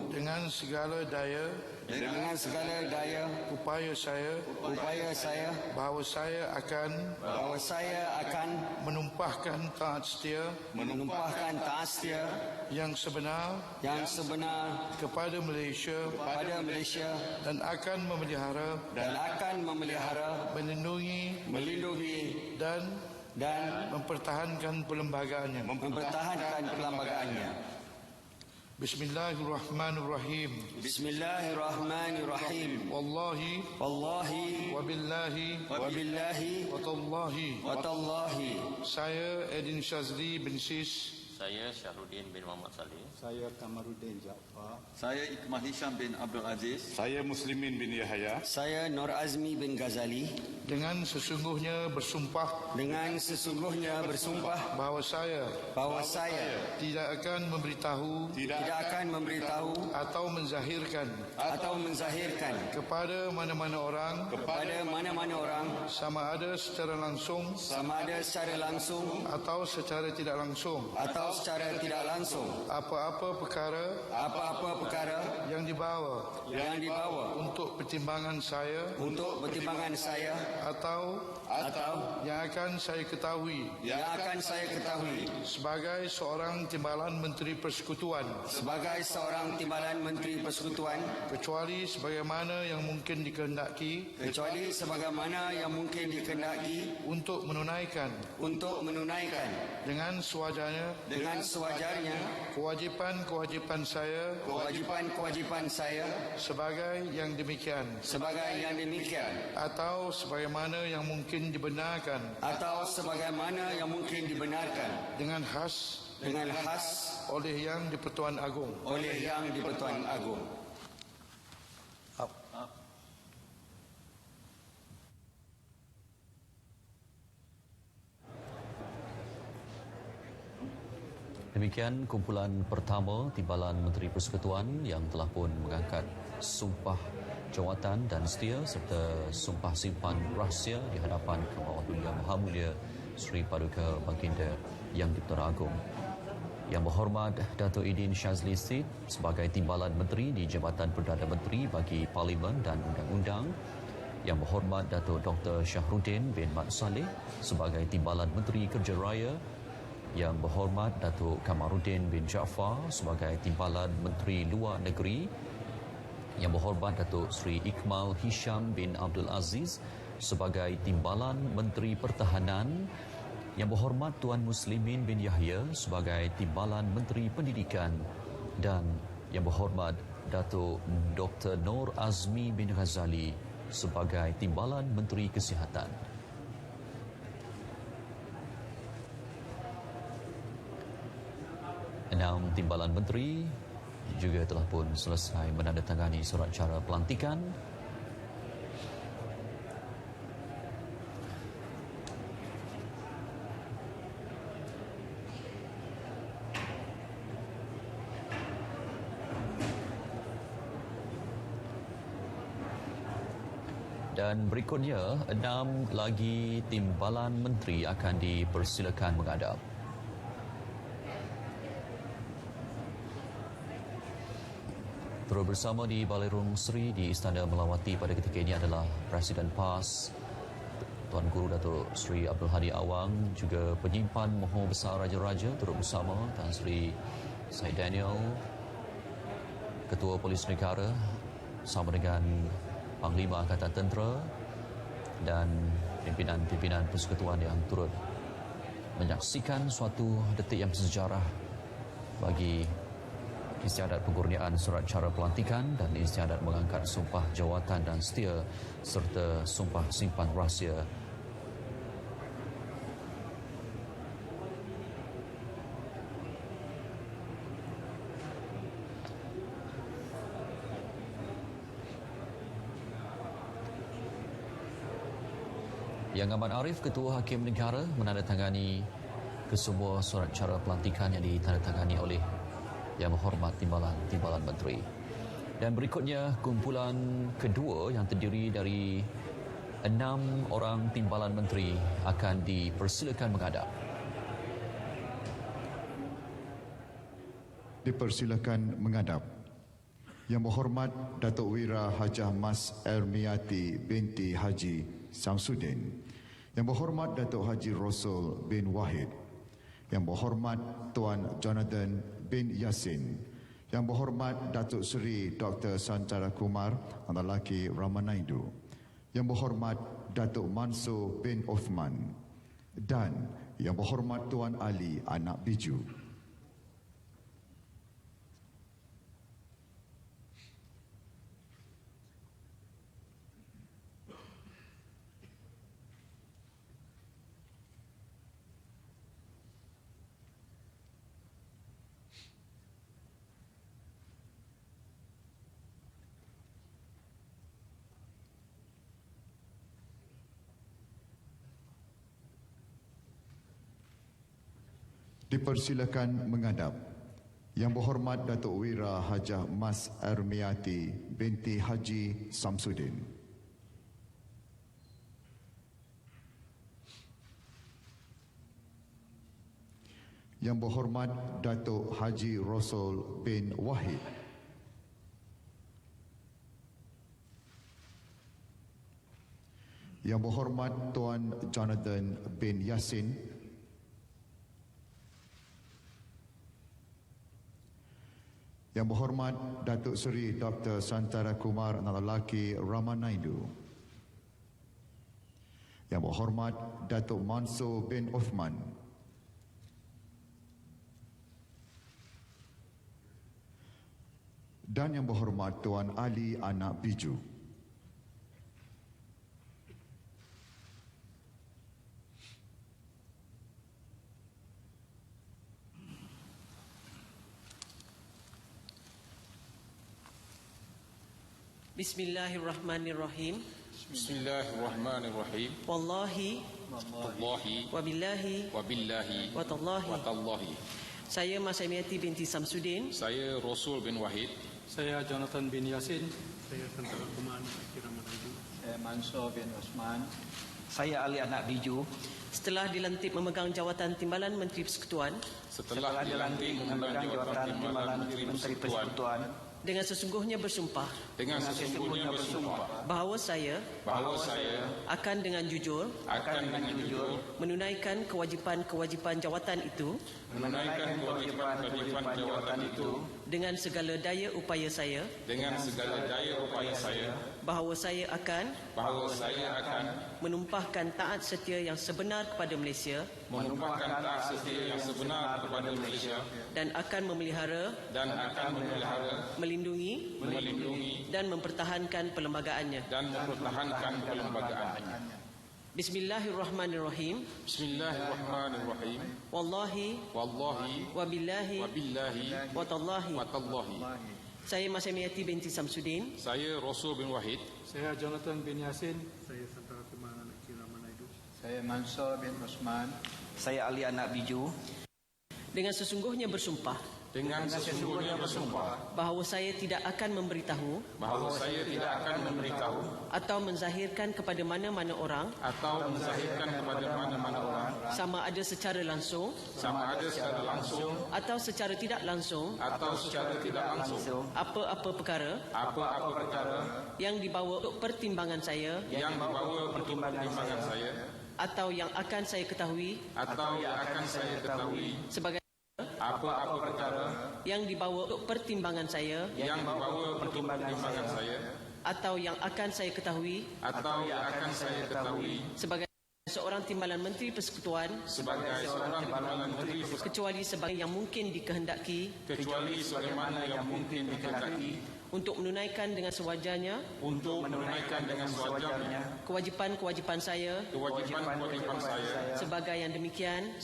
dengan segala daya upaya saya bahawa saya akan menumpahkan taat setia yang sebenar kepada Malaysia dan akan memelihara melindungi dan mempertahankan perlembagaannya. Bismillahirrahmanirrahim. Wallahi wabillahi watallahi. Saya Edin Shazli bin Sis. Saya Syahrudin bin Muhammad Saleh. Saya Kamaruddin Jaafar. Saya Iqmal Hisham bin Abdul Aziz. Saya Muslimin bin Yahya. Saya Nur Azmi bin Ghazali. Dengan sesungguhnya bersumpah bahawa saya tidak akan memberitahu atau menzahirkan kepada mana-mana orang sama ada secara langsung atau secara tidak langsung apa-apa perkara yang dibawa untuk pertimbangan saya atau yang akan saya ketahui sebagai seorang Timbalan Menteri Persekutuan kecuali sebagaimana yang mungkin dikehendaki untuk menunaikan dengan sewajarnya kewajipan saya sebagai yang demikian atau sebagaimana yang mungkin dibenarkan dengan khas oleh Yang di-Pertuan Agong. Demikian kumpulan pertama Timbalan Menteri Persekutuan yang telah pun mengangkat sumpah jawatan dan setia serta sumpah simpan rahsia di hadapan Kebawah Dunia Maha Mulia Sri Paduka Baginda Yang di-Pertuan Agong. Yang Berhormat Datuk Edin Shazli Sid sebagai Timbalan Menteri di Jabatan Perdana Menteri bagi Parlimen dan Undang-Undang. Yang Berhormat Datuk Dr. Syahrudin bin Mat Saleh sebagai Timbalan Menteri Kerja Raya. Yang Berhormat Datuk Kamaruddin bin Jaafar sebagai Timbalan Menteri Luar Negeri. Yang Berhormat Datuk Seri Iqmal Hisham bin Abdul Aziz sebagai Timbalan Menteri Pertahanan. Yang Berhormat Tuan Muslimin bin Yahya sebagai Timbalan Menteri Pendidikan. Dan Yang Berhormat Datuk Dr. Nur Azmi bin Ghazali sebagai Timbalan Menteri Kesihatan. 6 Timbalan Menteri juga telah pun selesai menandatangani surat cara pelantikan. Dan berikutnya, 6 lagi timbalan menteri akan dipersilakan menghadap. Terus bersama di Balai Rung Seri di Istana Melawati pada ketika ini adalah Presiden PAS Tuan Guru Datuk Seri Abdul Hadi Awang, juga Penyimpan Moho Besar Raja-Raja turut bersama Tan Sri Syed Daniel, Ketua Polis Negara bersama dengan Panglima Angkatan Tentera dan pimpinan-pimpinan persekutuan yang turut menyaksikan suatu detik yang bersejarah bagi istiadat pengurniaan surat cara pelantikan dan istiadat mengangkat sumpah jawatan dan setia serta sumpah simpan rahsia. Yang Amat Arif, Ketua Hakim Negara, menandatangani kesemua surat cara pelantikan yang ditandatangani oleh Yang Berhormat Timbalan Menteri. Dan berikutnya, kumpulan kedua yang terdiri dari 6 orang Timbalan Menteri akan dipersilakan menghadap. Dipersilakan menghadap. Yang Berhormat Datuk Wira Hajah Mas Ermiati binti Haji Samsudin, Yang Berhormat Datuk Haji Rosul bin Wahid, Yang Berhormat Tuan Jonathan bin Yassin, Yang Berhormat Datuk Seri Dr. Santara Kumar Anak Lelaki Ramanaidu, Yang Berhormat Datuk Mansur bin Uthman, dan Yang Berhormat Tuan Ali Anak Biju. Dipersilakan menghadap Yang Berhormat Datuk Wira Hajah Mas Ermiati binti Haji Samsudin. Yang Berhormat Datuk Haji Rosul bin Wahid, Yang Berhormat Tuan Jonathan bin Yassin, Yang Berhormat Datuk Seri Dr. Santara Kumar Anak Lelaki Ramanaidu, Yang Berhormat Datuk Mansur bin Uthman, dan Yang Berhormat Tuan Ali Anak Biju. Bismillahirrahmanirrahim. Bismillahirrahmanirrahim. Wallahi wabillahi watallahi. Saya Mas Emiati binti Samsudin. Saya Rosul bin Wahid. Saya Jonathan bin Yassin. Saya Santara Kumar Ramanaidu. Saya Mansur bin Osman. Saya Ali Anak Biju. Setelah dilantik memegang jawatan Timbalan Menteri Persekutuan. Setelah dilantik memegang jawatan Timbalan Menteri Persekutuan. Dengan sesungguhnya bersumpah bahawa saya akan dengan jujur menunaikan kewajipan-kewajipan jawatan itu dengan segala daya upaya saya bahawa saya akan menumpahkan taat setia yang sebenar kepada Malaysia dan akan memelihara melindungi dan mempertahankan perlembagaannya. Bismillahirrahmanirrahim. Bismillahirrahmanirrahim. Wallahi wabillahi watallahi. Saya Masyamiati binti Samsudin. Saya Rasul bin Wahid. Saya Jonathan bin Yasin. Saya Santara Kumaran anak Kira Manaidu. Saya Mansur bin Osman. Saya Ali anak Biju. Dengan sesungguhnya bersumpah bahawa saya tidak akan memberitahu atau menzahirkan kepada mana-mana orang sama ada secara langsung atau secara tidak langsung apa-apa perkara yang dibawa untuk pertimbangan saya atau yang akan saya ketahui sebagai apa-apa perkara yang dibawa untuk pertimbangan saya atau yang akan saya ketahui sebagai seorang timbalan Menteri Persekutuan kecuali sebagai yang mungkin dikehendaki untuk menunaikan dengan sewajarnya kewajipan-kewajipan saya sebagai yang demikian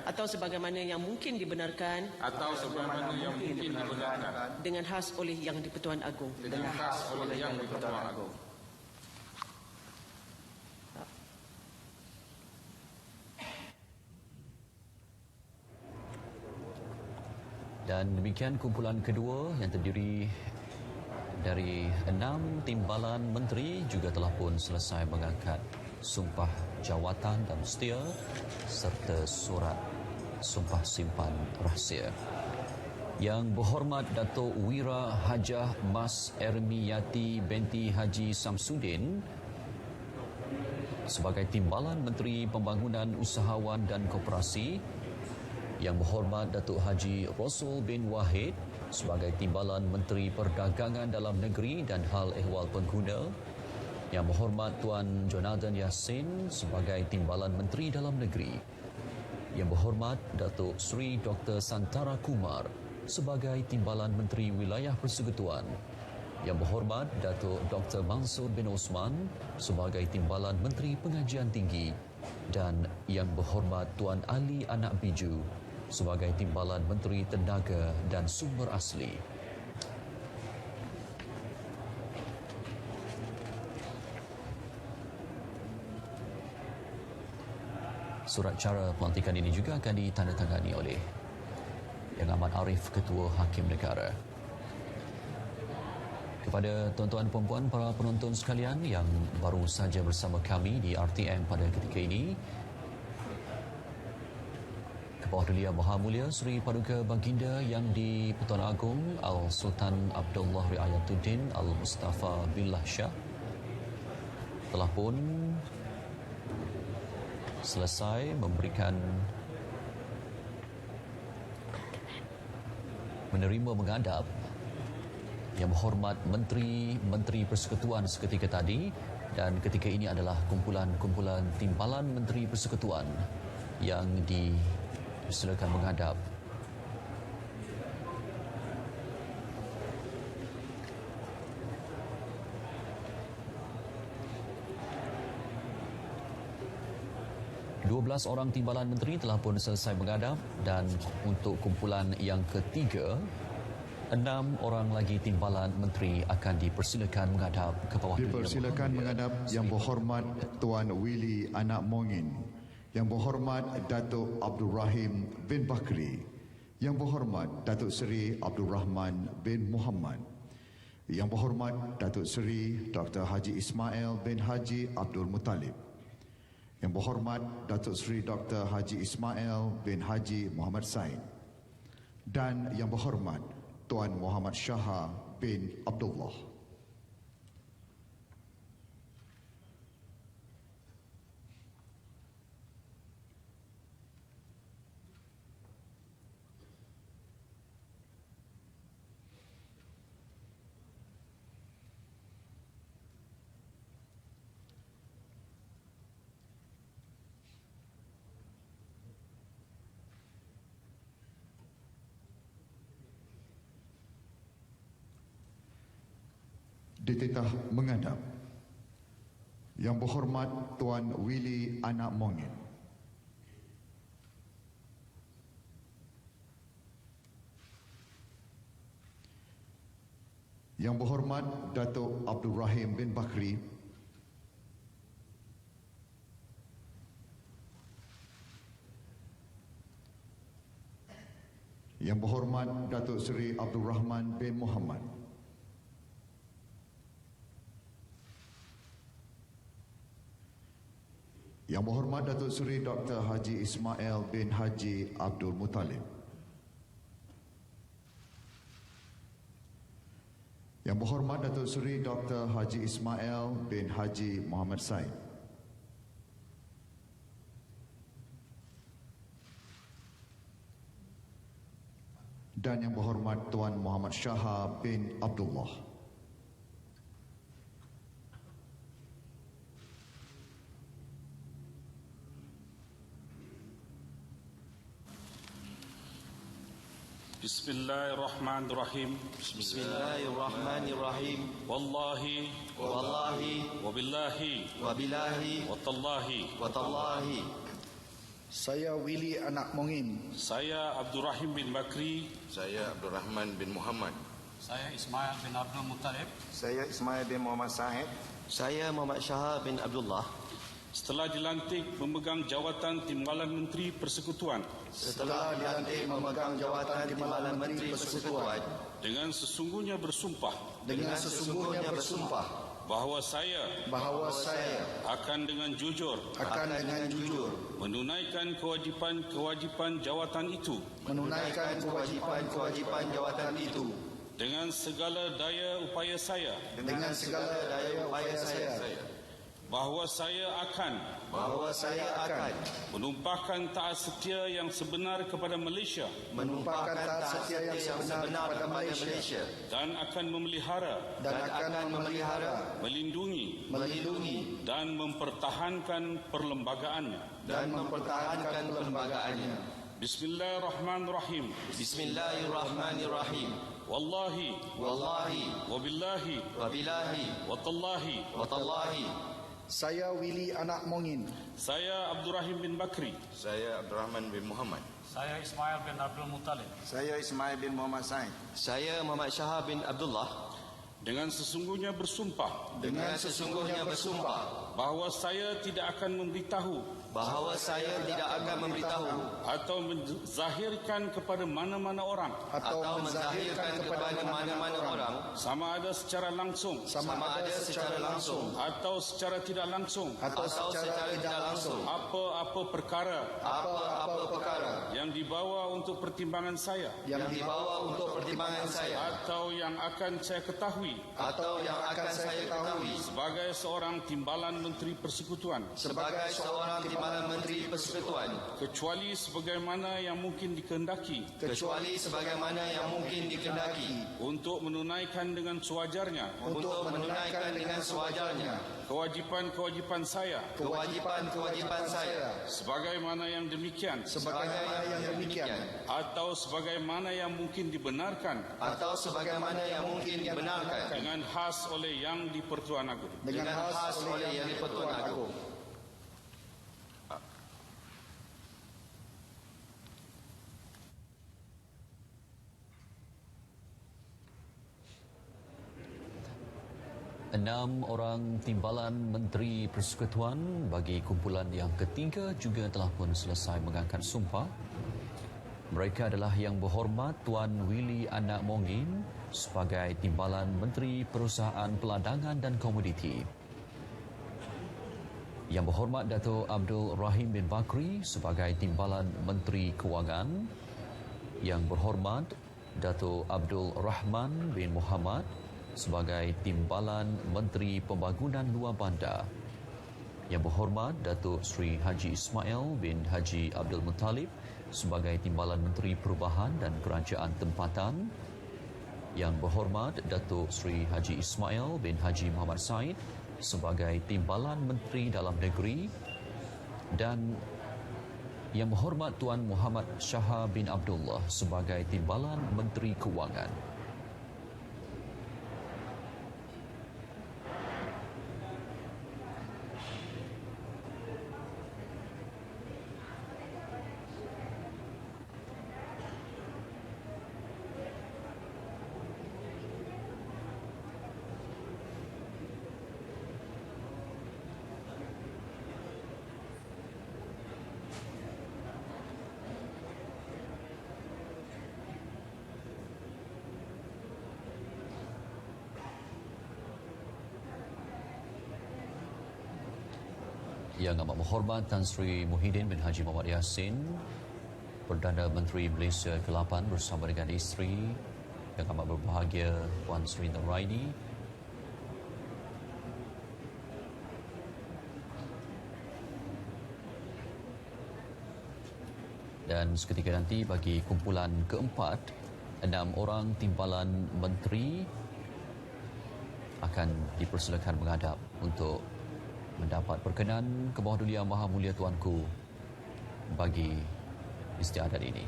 atau sebagaimana yang mungkin dibenarkan dengan khas oleh Yang di-Pertuan Agong. Dan demikian kumpulan kedua yang terdiri dari 6 timbalan menteri juga telah pun selesai mengangkat sumpah jawatan dan setia serta surat sumpah simpan rahsia. Yang berhormat Datuk Wira Hajah Mas Ermiyati binti Haji Samsudin sebagai timbalan Menteri Pembangunan Usahawan dan Koperasi. Yang berhormat Datuk Haji Rasul bin Wahid sebagai timbalan Menteri Perdagangan Dalam Negeri dan Hal Ehwal Pengguna. Yang berhormat Tuan Jonathan Yasin sebagai timbalan Menteri Dalam Negeri. Yang berhormat Datuk Seri Dr. Santara Kumar sebagai timbalan Menteri Wilayah Persekutuan. Yang berhormat Datuk Dr. Mansur bin Osman sebagai timbalan Menteri Pengajian Tinggi. Dan yang berhormat Tuan Ali Anak Biju sebagai timbalan Menteri Tenaga dan Sumber Asli. Surat cara pelantikan ini juga akan ditandatangani oleh Yang Amat Arif, Ketua Hakim Negara. Kepada tuan-tuan dan puan-puan para penonton sekalian yang baru saja bersama kami di RTM pada ketika ini, Kebawah Duli Yang Maha Mulia Seri Paduka Baginda Yang di-Pertuan Agong Al-Sultan Abdullah Riayatuddin Al-Mustafa Billah Shah telah pun selesai menerima menghadap Yang berhormat Menteri Persekutuan seketika tadi, dan ketika ini adalah kumpulan timbalan Menteri Persekutuan yang dipersilakan menghadap. Orang timbalan menteri telah pun selesai menghadap, dan untuk kumpulan yang ketiga 6 orang lagi timbalan menteri akan dipersilakan menghadap ke bawah. Dipersilakan menghadap Yang berhormat Tuan Willy Anak Mongin, Yang berhormat Datuk Abdul Rahim bin Bakri, Yang berhormat Datuk Seri Abdul Rahman bin Muhammad, Yang berhormat Datuk Seri Dr. Haji Ismail bin Haji Abdul Muttalib, Yang berhormat Datuk Seri Dr. Haji Ismail bin Haji Muhammad Said, dan Yang berhormat Tuan Muhammad Shah bin Abdullah. Dititah menghadap Yang Berhormat Tuan Willy Anak Mongin. Yang Berhormat Datuk Abdul Rahim bin Bakri. Yang Berhormat Datuk Seri Abdul Rahman bin Muhammad. Yang Berhormat Datuk Seri Dr. Haji Ismail bin Haji Abdul Muttalib. Yang Berhormat Datuk Seri Dr. Haji Ismail bin Haji Muhammad Said. Dan Yang Berhormat Tuan Muhammad Shah bin Abdullah. Bismillahirrahmanirrahim. Bismillahirrahmanirrahim. Wallahi. Wabillahi. Watallahi. Saya Willy Anak Mongin. Saya Abdul Rahim bin Bakri. Saya Abdul Rahman bin Muhammad. Saya Ismail bin Abdul Muttalib. Saya Ismail bin Muhammad Said. Saya Muhammad Shah bin Abdullah. Setelah dilantik memegang jawatan Timbalan Menteri Persekutuan. Setelah dilantik memegang jawatan Timbalan Menteri Persekutuan. Dengan sesungguhnya bersumpah. Bahawa saya akan dengan jujur menunaikan kewajipan jawatan itu dengan segala daya upaya saya. Bahawa saya akan menumpahkan taat setia yang sebenar kepada Malaysia dan akan memelihara melindungi dan mempertahankan perlembagaannya. Bismillahirrahmanirrahim. Wallahi. Wabillahi. Watallahi. Saya Willy Anak Mongin. Saya Abdul Rahim bin Bakri. Saya Abdul Rahman bin Muhammad. Saya Ismail bin Abdul Muttalib. Saya Ismail bin Muhammad Said. Saya Muhammad Shah bin Abdullah. Dengan sesungguhnya bersumpah. Bahawa saya tidak akan memberitahu. Atau menzahirkan kepada mana-mana orang. Sama ada secara langsung. Atau secara tidak langsung. Apa-apa perkara. Yang dibawa untuk pertimbangan saya. Atau yang akan saya ketahui. Sebagai seorang Timbalan Menteri Persekutuan. Kecuali sebagaimana yang mungkin dikehendaki. Untuk menunaikan dengan sewajarnya. Kewajipan saya. Sebagaimana yang demikian. Atau sebagaimana yang mungkin dibenarkan. Dengan khas oleh Yang di-Pertuan Agong. Enam orang timbalan Menteri Persekutuan bagi kumpulan yang ketiga juga telah pun selesai mengangkat sumpah. Mereka adalah Yang Berhormat Tuan Willy Anak Mongin sebagai Timbalan Menteri Perusahaan Peladangan dan Komoditi. Yang Berhormat Datuk Abdul Rahim bin Bakri sebagai Timbalan Menteri Kewangan. Yang Berhormat Datuk Abdul Rahman bin Muhammad sebagai Timbalan Menteri Pembangunan Luar Bandar. Yang Berhormat Datuk Sri Haji Ismail bin Haji Abdul Muttalib sebagai Timbalan Menteri Perubahan dan Kerajaan Tempatan. Yang Berhormat Datuk Sri Haji Ismail bin Haji Muhammad Said sebagai Timbalan Menteri Dalam Negeri. Dan Yang Berhormat Tuan Muhammad Shah bin Abdullah sebagai Timbalan Menteri Kewangan. Yang Amat Berhormat Tan Sri Muhyiddin bin Haji Muhammad Yassin, Perdana Menteri Malaysia ke-8 bersama dengan isteri yang amat berbahagia Puan Sri Nuraini, dan seketika nanti bagi kumpulan keempat, 6 orang timbalan menteri akan dipersilakan menghadap untuk mendapat perkenan ke bawah duli Yang Maha Mulia Tuanku bagi istiadat ini.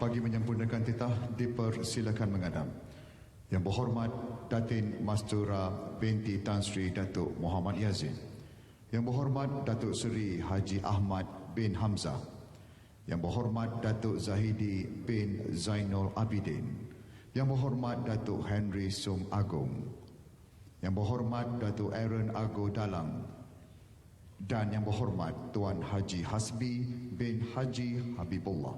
Bagi menyempurnakan titah, dipersilakan menghadap Yang Berhormat Datin Mastura binti Tan Sri Datuk Muhammad Yazid, Yang Berhormat Datuk Seri Haji Ahmad bin Hamzah, Yang Berhormat Datuk Zahidi bin Zainul Abidin, Yang Berhormat Datuk Henry Sum Agong, Yang Berhormat Datuk Aaron Ago Dalang, dan Yang Berhormat Tuan Haji Hasbi bin Haji Habibullah.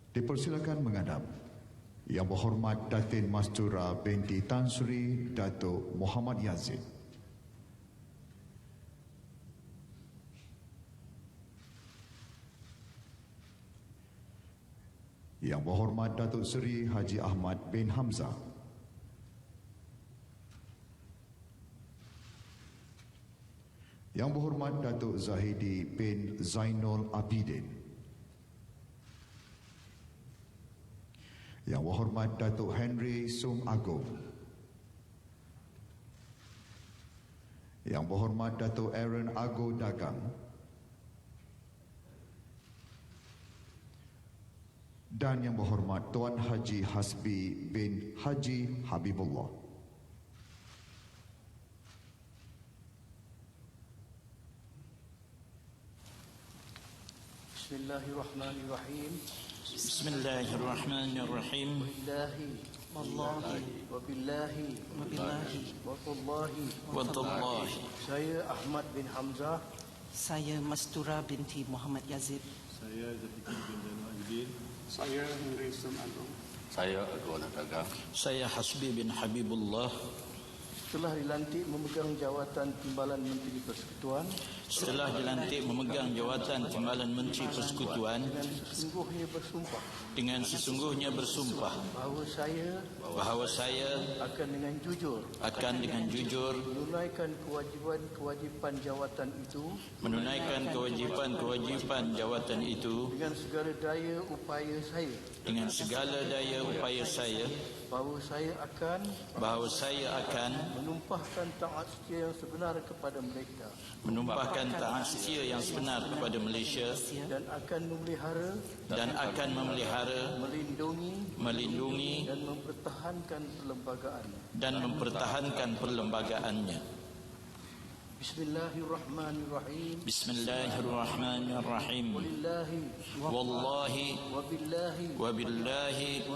Dipersilakan menghadap Yang Berhormat Datin Mastura binti Tan Sri Datuk Muhammad Yazid. Yang Berhormat Datuk Seri Haji Ahmad bin Hamzah, Yang Berhormat Datuk Zahidi bin Zainul Abidin, Yang Berhormat Datuk Henry Sum Agong, Yang Berhormat Datuk Aaron Ago Dagang, dan Yang Berhormat Tuan Haji Hasbi bin Haji Habibullah. Bismillahirrahmanirrahim. Bismillahirrahmanirrahim. Wallahi wabillahi Wallahi. Saya Ahmad bin Hamzah. Saya Mastura binti Muhammad Yazid. Saya Zahidi bin Zainul Abidin. Saya Henry Sum Agong. Saya Agung Dagang. Saya Hasbi bin Habibullah. Setelah dilantik memegang jawatan Timbalan Menteri Persekutuan. Setelah dilantik memegang jawatan Timbalan Menteri Persekutuan. Dengan sesungguhnya bersumpah. Bahawa saya akan dengan jujur. Menunaikan kewajipan jawatan itu. Dengan segala daya upaya saya. Bahawa saya akan menumpahkan taat setia yang sebenar kepada mereka. Dan akan memelihara, melindungi dan mempertahankan perlembagaannya. Bismillahirrahmanirrahim. Wallahi wabillahi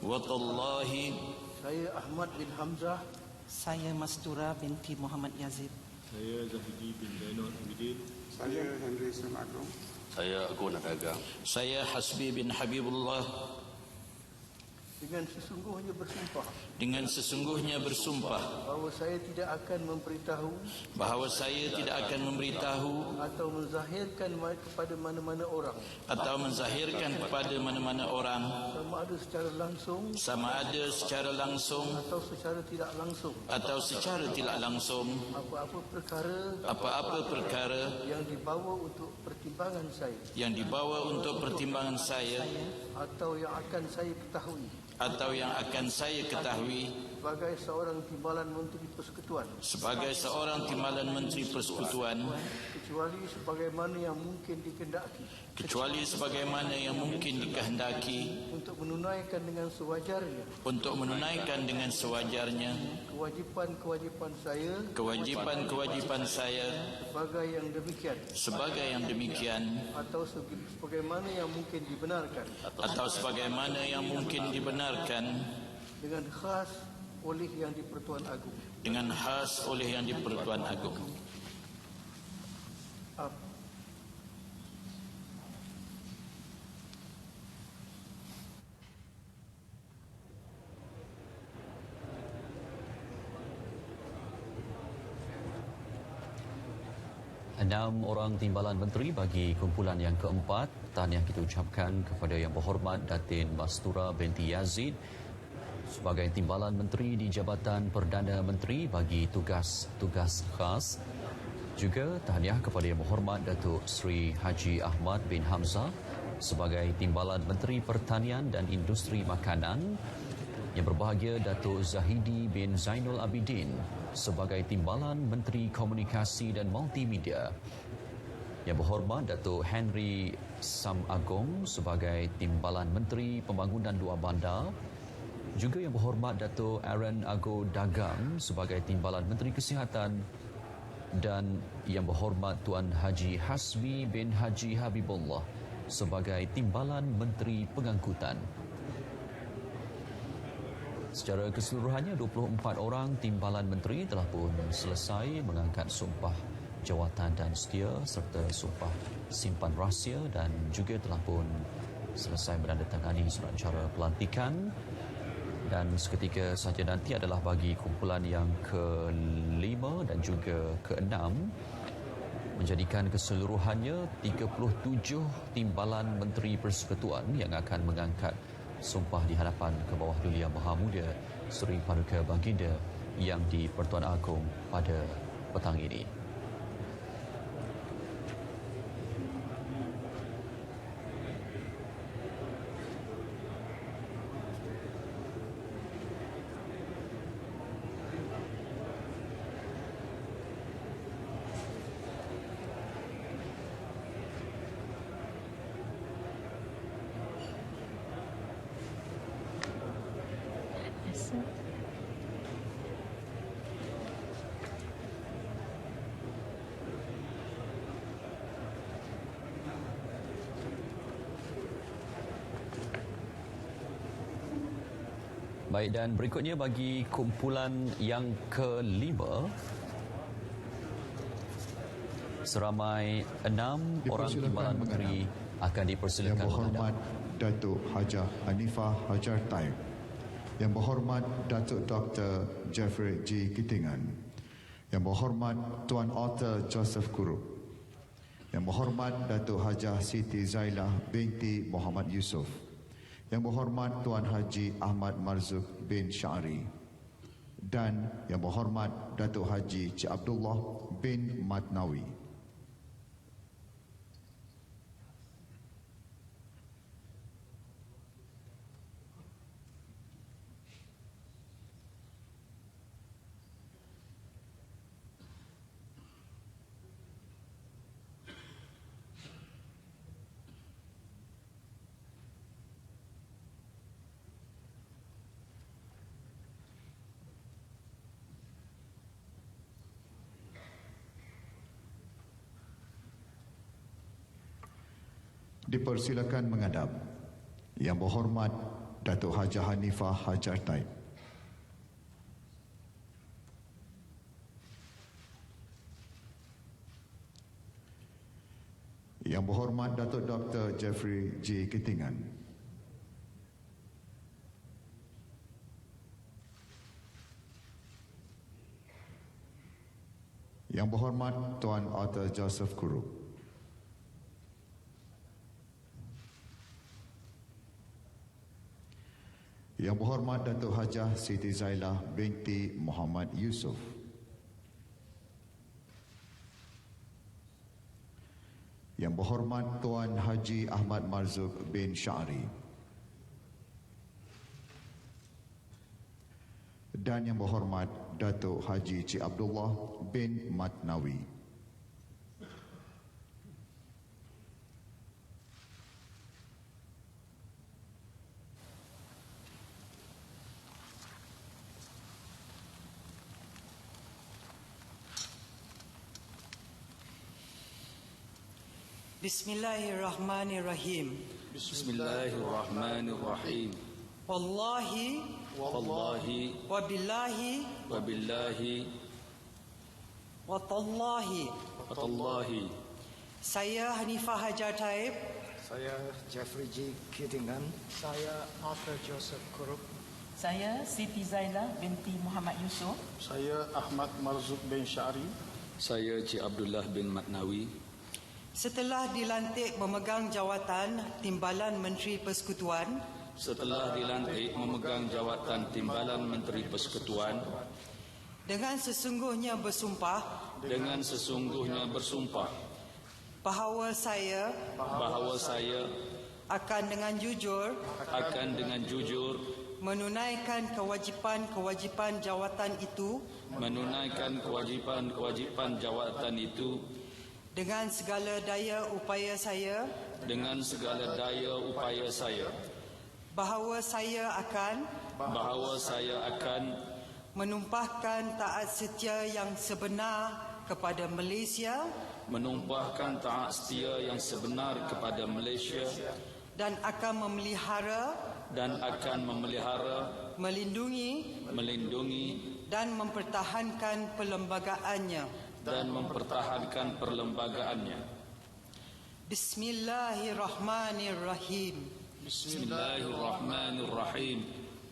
watallahi. Saya Ahmad bin Hamzah. Saya Mastura binti Muhammad Yazid. Saya Zahidi bin Zainul Abidin. Saya Henry Sum Agong. Saya Agung Dagang. Saya Hasbi bin Habibullah. Dengan sesungguhnya bersumpah. Bahawa saya tidak akan memberitahu. Atau menzahirkan kepada mana-mana orang. Sama ada secara langsung. Atau secara tidak langsung. Apa-apa perkara. Yang dibawa untuk pertimbangan saya. Atau yang akan saya ketahui. Sebagai seorang timbalan Menteri Persekutuan. Kecuali sebagaimana yang mungkin dikehendaki. untuk menunaikan dengan sewajarnya kewajipan-kewajipan saya sebagai yang demikian atau sebagaimana yang mungkin dibenarkan dengan khas oleh Yang di-Pertuan Agong. Enam orang timbalan menteri bagi kumpulan yang keempat. Tahniah kita ucapkan kepada Yang Berhormat Datin Mastura binti Yazid sebagai timbalan menteri di Jabatan Perdana Menteri bagi tugas-tugas khas. Juga tahniah kepada Yang Berhormat Datuk Seri Haji Ahmad bin Hamzah sebagai timbalan Menteri Pertanian dan Industri Makanan. Yang berbahagia Datuk Zahidi bin Zainul Abidin sebagai timbalan Menteri Komunikasi dan Multimedia. Yang Berhormat Datuk Henry Sam Agong sebagai timbalan Menteri Pembangunan Luar Bandar. Juga Yang Berhormat Datuk Aaron Ago Dagang sebagai timbalan Menteri Kesihatan. Dan Yang Berhormat Tuan Haji Hasbi bin Haji Habibullah sebagai timbalan Menteri Pengangkutan. Secara keseluruhannya, 24 orang timbalan menteri telah pun selesai mengangkat sumpah jawatan dan setia serta sumpah simpan rahsia dan juga telah pun selesai menandatangani surat cara pelantikan. Dan seketika saja nanti adalah bagi kumpulan yang ke-5 dan juga ke-6, menjadikan keseluruhannya 37 timbalan menteri persekutuan yang akan mengangkat sumpah di hadapan ke bawah Duli Yang Maha Mulia Seri Paduka Baginda Yang di-Pertuan Agong pada petang ini. Baik, dan berikutnya bagi kumpulan yang ke-5, seramai 6 orang timbalan menteri akan dipersilakan. Yang Berhormat Datuk Hajah Hanifah Hajar Taib, Yang Berhormat Datuk Dr. Jeffrey G. Kittingan, Yang Berhormat Tuan Arthur Joseph Kurup, Yang Berhormat Datuk Hajah Siti Zailah binti Muhammad Yusof, Yang Berhormat Tuan Haji Ahmad Marzuk bin Syari, dan Yang Berhormat Datuk Haji Cik Abdullah bin Matnawi. Dipersilakan menghadap Yang Berhormat Datuk Hajah Hanifah Hajar Taib. Yang Berhormat Datuk Dr. Jeffrey G. Kittingan, Yang Berhormat Tuan Arthur Joseph Kurup, Yang Berhormat Datuk Hajah Siti Zailah binti Muhammad Yusof, Yang Berhormat Tuan Haji Ahmad Marzuk bin Syari, dan Yang Berhormat Datuk Haji Cik Abdullah bin Matnawi. Bismillahirrahmanirrahim. Bismillahirrahmanirrahim. Wallahi Wallahi wabillahi wabillahi watallahi. watallahi. Saya Hanifah Hajar Taib. Saya Jeffrey G. Kitingan. Saya Arthur Joseph Kurup. Saya Siti Zailah binti Muhammad Yusof. Saya Ahmad Marzuq bin Syari. Saya Cik Abdullah bin Matnawi. Setelah dilantik memegang jawatan Timbalan Menteri Persekutuan, Setelah dilantik memegang jawatan Timbalan Menteri Persekutuan, dengan sesungguhnya bersumpah dengan sesungguhnya bersumpah bahawa saya akan dengan jujur menunaikan kewajipan-kewajipan jawatan itu dengan segala daya upaya saya, bahawa saya akan menumpahkan taat setia yang sebenar kepada Malaysia dan akan memelihara, melindungi dan mempertahankan perlembagaannya. Bismillahirrahmanirrahim. Bismillahirrahmanirrahim.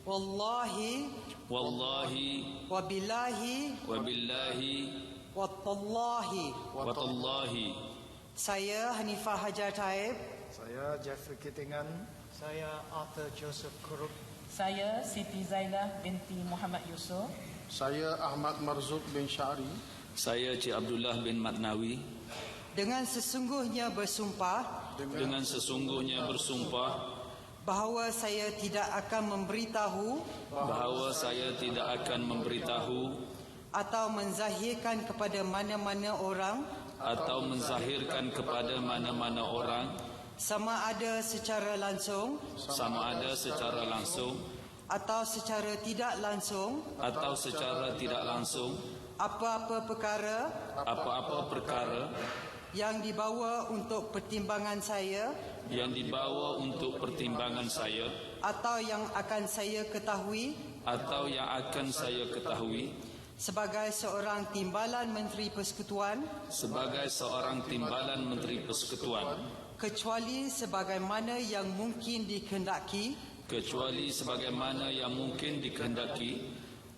Wallahi wabillahi watallahi. Saya Hanifah Hajar Taib. Saya Jeffrey Kitingan. Saya Arthur Joseph Kurup. Saya Siti Zailah binti Muhammad Yusof. Saya Ahmad Marzuq bin Syari. Saya Cik Abdullah bin Matnawi. Dengan sesungguhnya bersumpah bahawa saya tidak akan memberitahu atau menzahirkan kepada mana-mana orang sama ada secara langsung atau secara tidak langsung apa-apa perkara yang dibawa untuk pertimbangan saya atau yang akan saya ketahui sebagai seorang timbalan Menteri Persekutuan, kecuali sebagaimana yang mungkin dikehendaki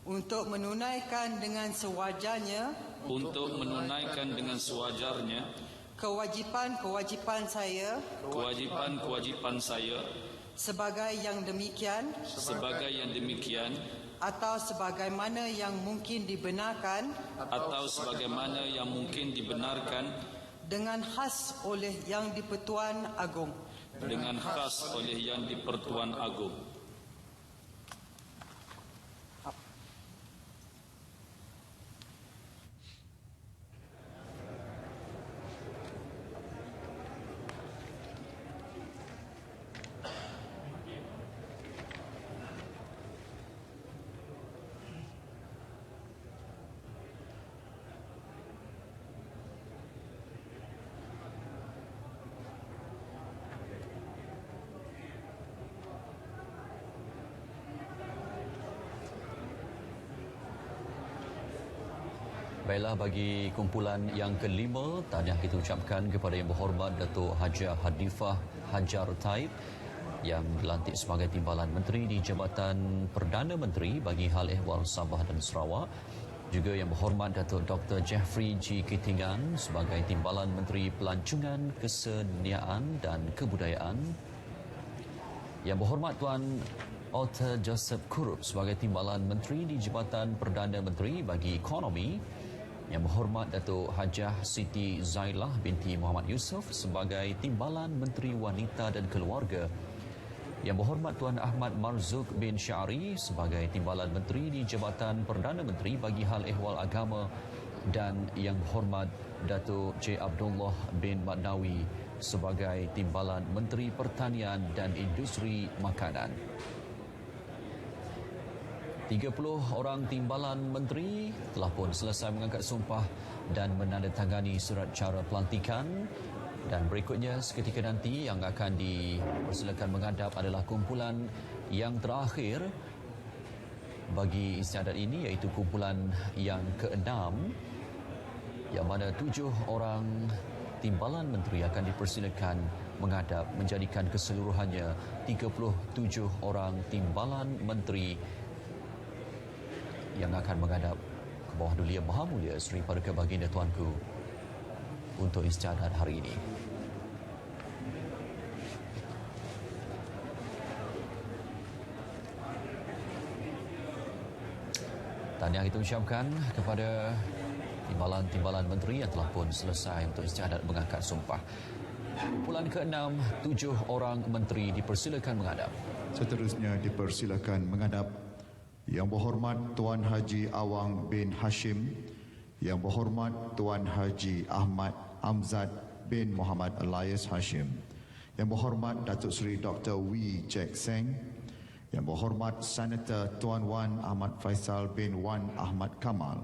untuk menunaikan dengan sewajarnya kewajipan-kewajipan saya sebagai yang demikian atau sebagaimana yang mungkin dibenarkan dengan khas oleh Yang di-Pertuan Agong. Baiklah, bagi kumpulan yang kelima, tahniah kita ucapkan kepada Yang Berhormat Datuk Hajiah Hanifah Hajar Taib yang dilantik sebagai Timbalan Menteri di Jabatan Perdana Menteri bagi Hal Ehwal Sabah dan Sarawak. Juga Yang Berhormat Datuk Dr. Jeffrey G. Kitingan sebagai Timbalan Menteri Pelancongan, Kesenian dan Kebudayaan. Yang Berhormat Tuan Arthur Joseph Kurup sebagai Timbalan Menteri di Jabatan Perdana Menteri bagi Ekonomi. Yang Berhormat Datuk Hajah Siti Zailah binti Muhammad Yusof sebagai Timbalan Menteri Wanita dan Keluarga. Yang Berhormat Tuan Ahmad Marzuq bin Syari sebagai Timbalan Menteri di Jabatan Perdana Menteri bagi Hal Ehwal Agama. Dan Yang Berhormat Datuk Cik Abdullah bin Matnawi sebagai Timbalan Menteri Pertanian dan Industri Makanan. 30 orang timbalan menteri telah pun selesai mengangkat sumpah dan menandatangani surat cara pelantikan Dan berikutnya seketika nanti yang akan dipersilakan menghadap adalah kumpulan yang terakhir bagi istiadat ini, iaitu kumpulan yang ke-6 yang mana 7 orang timbalan menteri akan dipersilakan menghadap, menjadikan keseluruhannya 37 orang timbalan menteri yang akan menghadap ke bawah duli Yang Maha Mulia Seri Paduka Baginda Tuanku untuk istiadat hari ini. Tahniah itu ucapkan kepada timbalan-timbalan menteri yang telah pun selesai untuk istiadat mengangkat sumpah. Kumpulan ke-6, 7 orang menteri dipersilakan menghadap. Seterusnya dipersilakan menghadap Yang Berhormat Tuan Haji Awang bin Hashim, Yang Berhormat Tuan Haji Ahmad Amzad bin Muhammad Elias Hashim, Yang Berhormat Datuk Seri Dr. Wee Jack Seng, Yang Berhormat Senator Tuan Wan Ahmad Faisal bin Wan Ahmad Kamal,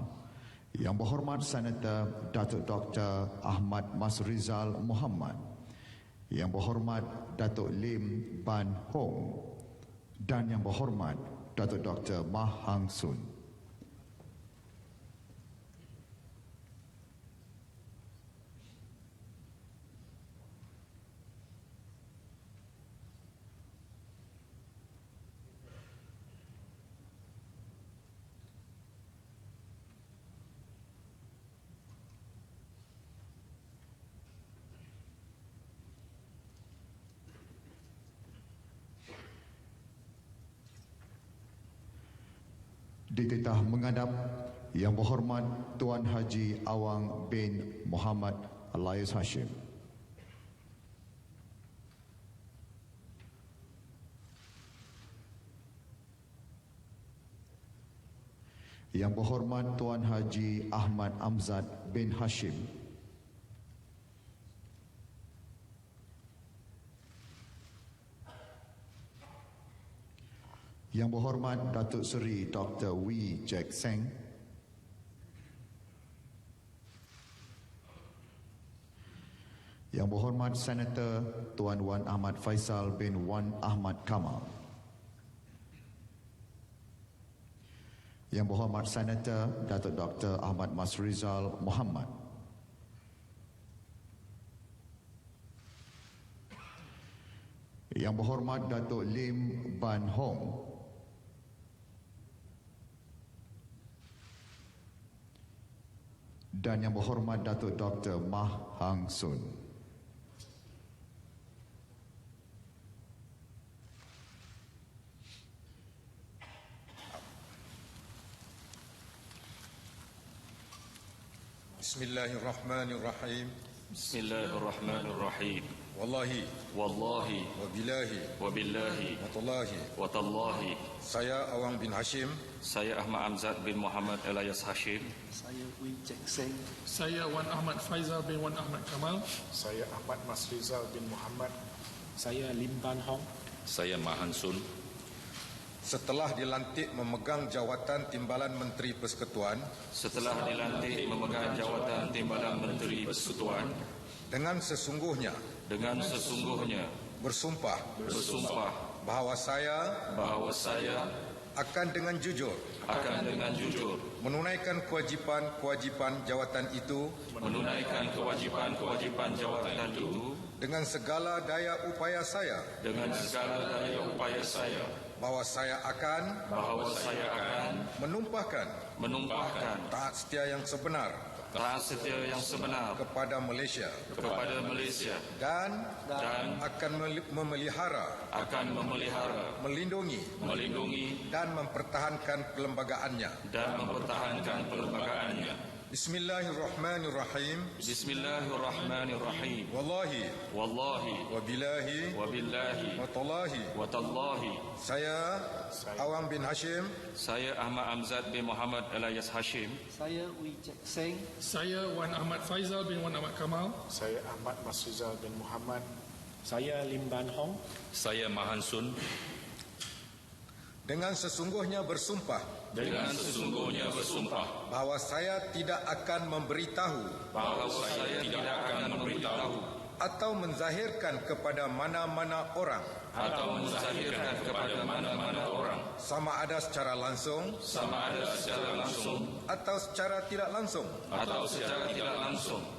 Yang Berhormat Senator Datuk Dr. Ahmad Masrizal Muhammad, Yang Berhormat Datuk Lim Ban Hong, dan Yang Berhormat Datuk Dr. Mah Hang Sun. Dititah menghadap Yang Berhormat Tuan Haji Awang bin Muhammad Elias Hashim. Yang Berhormat Tuan Haji Ahmad Amzad bin Hashim. Yang Berhormat Datuk Seri Dr. Wee Jack Seng, Yang Berhormat Senator Tuan Wan Ahmad Faisal bin Wan Ahmad Kamal, Yang Berhormat Senator Datuk Dr. Ahmad Masrizal Muhammad, Yang Berhormat Datuk Lim Ban Hong, dan Yang Berhormat Datuk Dr. Mah Hang Sun. Bismillahirrahmanirrahim. Bismillahirrahmanirrahim. Wallahi. Wallahi. Wabillahi. Wabillahi. Watallahi. Watallahi. Saya Awang bin Hashim. Saya Ahmad Amzad bin Muhammad Elias Hashim. Saya Wee Jack Seng. Saya Wan Ahmad Faizal bin Wan Ahmad Kamal. Saya Ahmad Masrizal bin Muhammad. Saya Lim Ban Hong. Saya Mah Hang Sun. Setelah dilantik memegang jawatan Timbalan Menteri Persekutuan. Setelah dilantik memegang jawatan Timbalan Menteri Persekutuan. Dengan sesungguhnya. Dengan sesungguhnya. Bersumpah. Bersumpah. Bahawa saya. Bahawa saya. Akan dengan jujur. Akan dengan jujur. Menunaikan kewajipan-kewajipan jawatan itu. Menunaikan kewajipan-kewajipan jawatan itu. Dengan segala daya upaya saya. Dengan segala daya upaya saya. Bahawa saya akan. Bahawa saya akan. Menumpahkan. Taat setia yang sebenar. Taat setia yang sebenar. Kepada Malaysia. Kepada Malaysia. Dan akan memelihara. Akan memelihara. Melindungi. Melindungi. Dan mempertahankan perlembagaannya. Dan mempertahankan perlembagaannya. Bismillahirrahmanirrahim. Bismillahirrahmanirrahim. Wallahi. Wallahi. Wabillahi. Wabillahi. Watallahi. Watallahi. Saya Awang bin Hashim. Saya Ahmad Amzad bin Muhammad Elias Hashim. Saya Wee Jack Seng. Saya Wan Ahmad Faizal bin Wan Ahmad Kamal. Saya Ahmad Masrizal bin Muhammad. Saya Lim Ban Hong. Saya Mah Hang Sun. Dengan sesungguhnya bersumpah. Dengan sesungguhnya bersumpah. Bahawa saya tidak akan memberitahu. Bahawa saya tidak akan memberitahu. atau menzahirkan kepada mana-mana orang sama ada secara langsung atau secara tidak langsung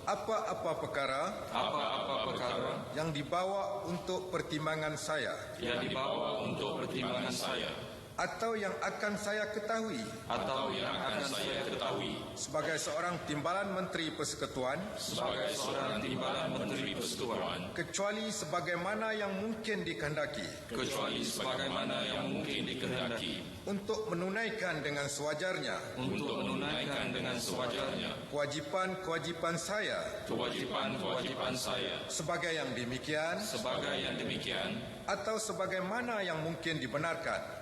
apa-apa perkara yang dibawa untuk pertimbangan saya atau yang akan saya ketahui sebagai seorang timbalan Menteri Persekutuan kecuali sebagaimana yang mungkin dikehendaki untuk menunaikan dengan sewajarnya kewajipan-kewajipan saya sebagai yang demikian atau sebagaimana yang mungkin dibenarkan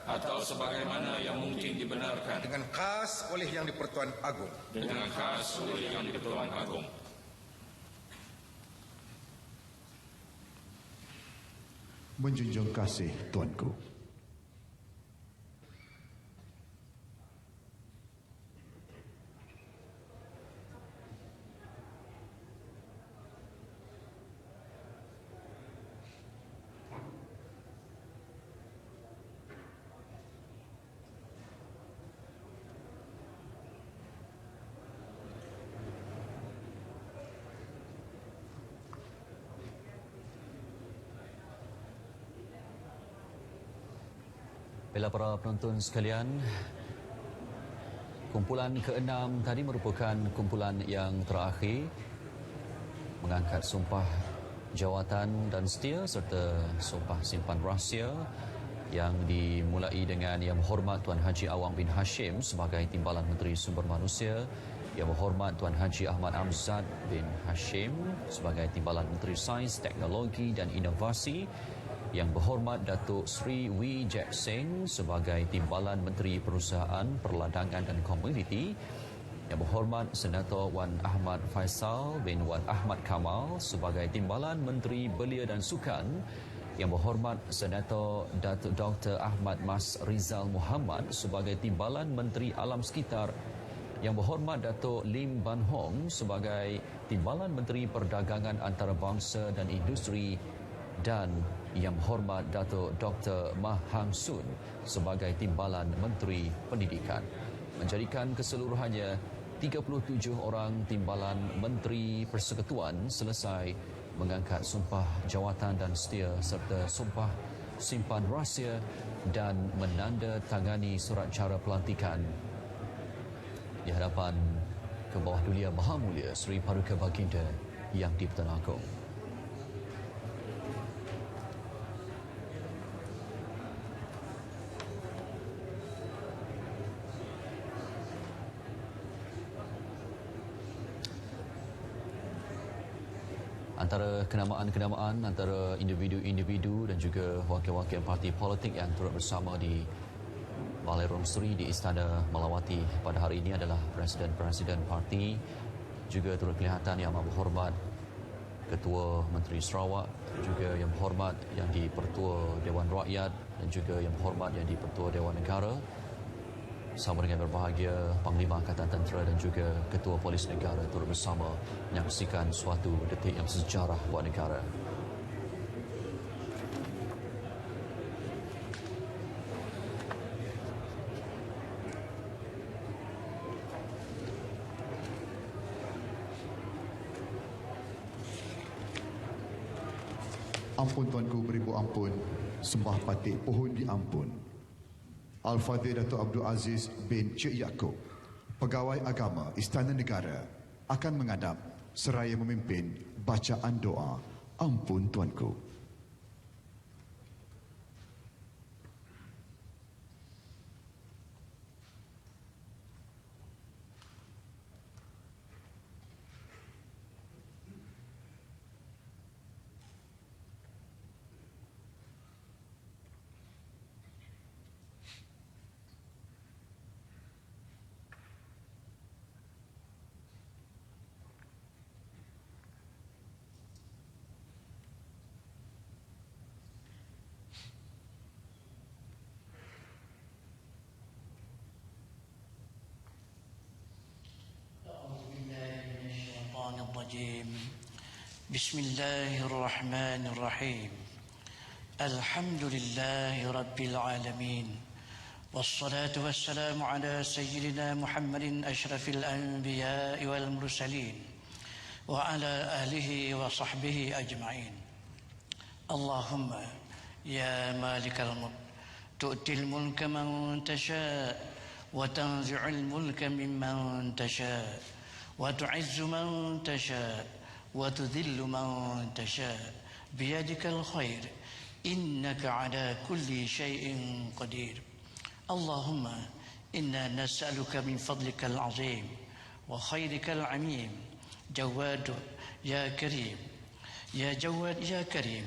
dengan khas oleh Yang di-Pertuan Agong Menjunjung kasih Tuanku. Baiklah para penonton sekalian, kumpulan ke-6 tadi merupakan kumpulan yang terakhir mengangkat sumpah jawatan dan setia serta sumpah simpan rahsia yang dimulai dengan Yang Berhormat Tuan Haji Awang bin Hashim sebagai Timbalan Menteri Sumber Manusia, Yang Berhormat Tuan Haji Ahmad Amzad bin Hashim sebagai Timbalan Menteri Sains, Teknologi dan Inovasi, Yang Berhormat Datuk Sri Wee Jack Seng sebagai Timbalan Menteri Perusahaan, Perladangan dan Komuniti, Yang Berhormat Senator Wan Ahmad Faisal bin Wan Ahmad Kamal sebagai Timbalan Menteri Belia dan Sukan, Yang Berhormat Senator Datuk Dr. Ahmad Mas Rizal Muhammad sebagai Timbalan Menteri Alam Sekitar, Yang Berhormat Datuk Lim Ban Hong sebagai Timbalan Menteri Perdagangan Antarabangsa dan Industri, dan Yang Berhormat Datuk Dr. Mah Hang Sun sebagai Timbalan Menteri Pendidikan, menjadikan keseluruhannya 37 orang Timbalan Menteri Persekutuan selesai mengangkat sumpah jawatan dan setia serta sumpah simpan rahsia dan menandatangani surat cara pelantikan di hadapan Kebawah Dulia Maha Mulia Seri Paduka Baginda Yang di-Pertuan Agong. Antara kenamaan-kenamaan antara individu-individu dan juga wakil-wakil parti politik yang turut bersama di Balai Rungsri di Istana Melawati pada hari ini adalah Presiden-Presiden parti, juga turut kelihatan Yang Berhormat Ketua Menteri Sarawak, juga Yang Berhormat Yang di-Pertua Dewan Rakyat dan juga Yang Berhormat Yang di-Pertua Dewan Negara, sama dengan berbahagia Panglima Angkatan Tentera dan juga Ketua Polis Negara turut bersama menyaksikan suatu detik yang sejarah buat negara. Ampun Tuanku beribu ampun, sembah patik pohon diampun. Al-Fadhil Datuk Abdul Aziz bin Cik Yaakob, Pegawai Agama Istana Negara, akan menghadap seraya memimpin bacaan doa Ampun Tuanku. Bismillahirrahmanirrahim. Alhamdulillahi Rabbil Alamin. Wassalatu wassalamu ala Sayyidina Muhammadin ashrafil anbiya'i wal mursalin wa ala alihi wa sahbihi ajma'in. Allahumma ya malikal mulk tu'til mulka man tasha' wa tanzi'ul mulka mimman tasha' wa tu'izzu man tasha' wa tudhillu man tasha' biyadikal khair innaka ala kulli shay'in qadir. Allahumma inna nas'aluka min fadlikal azim wa khairikal amim jawad ya karim ya jawad ya karim.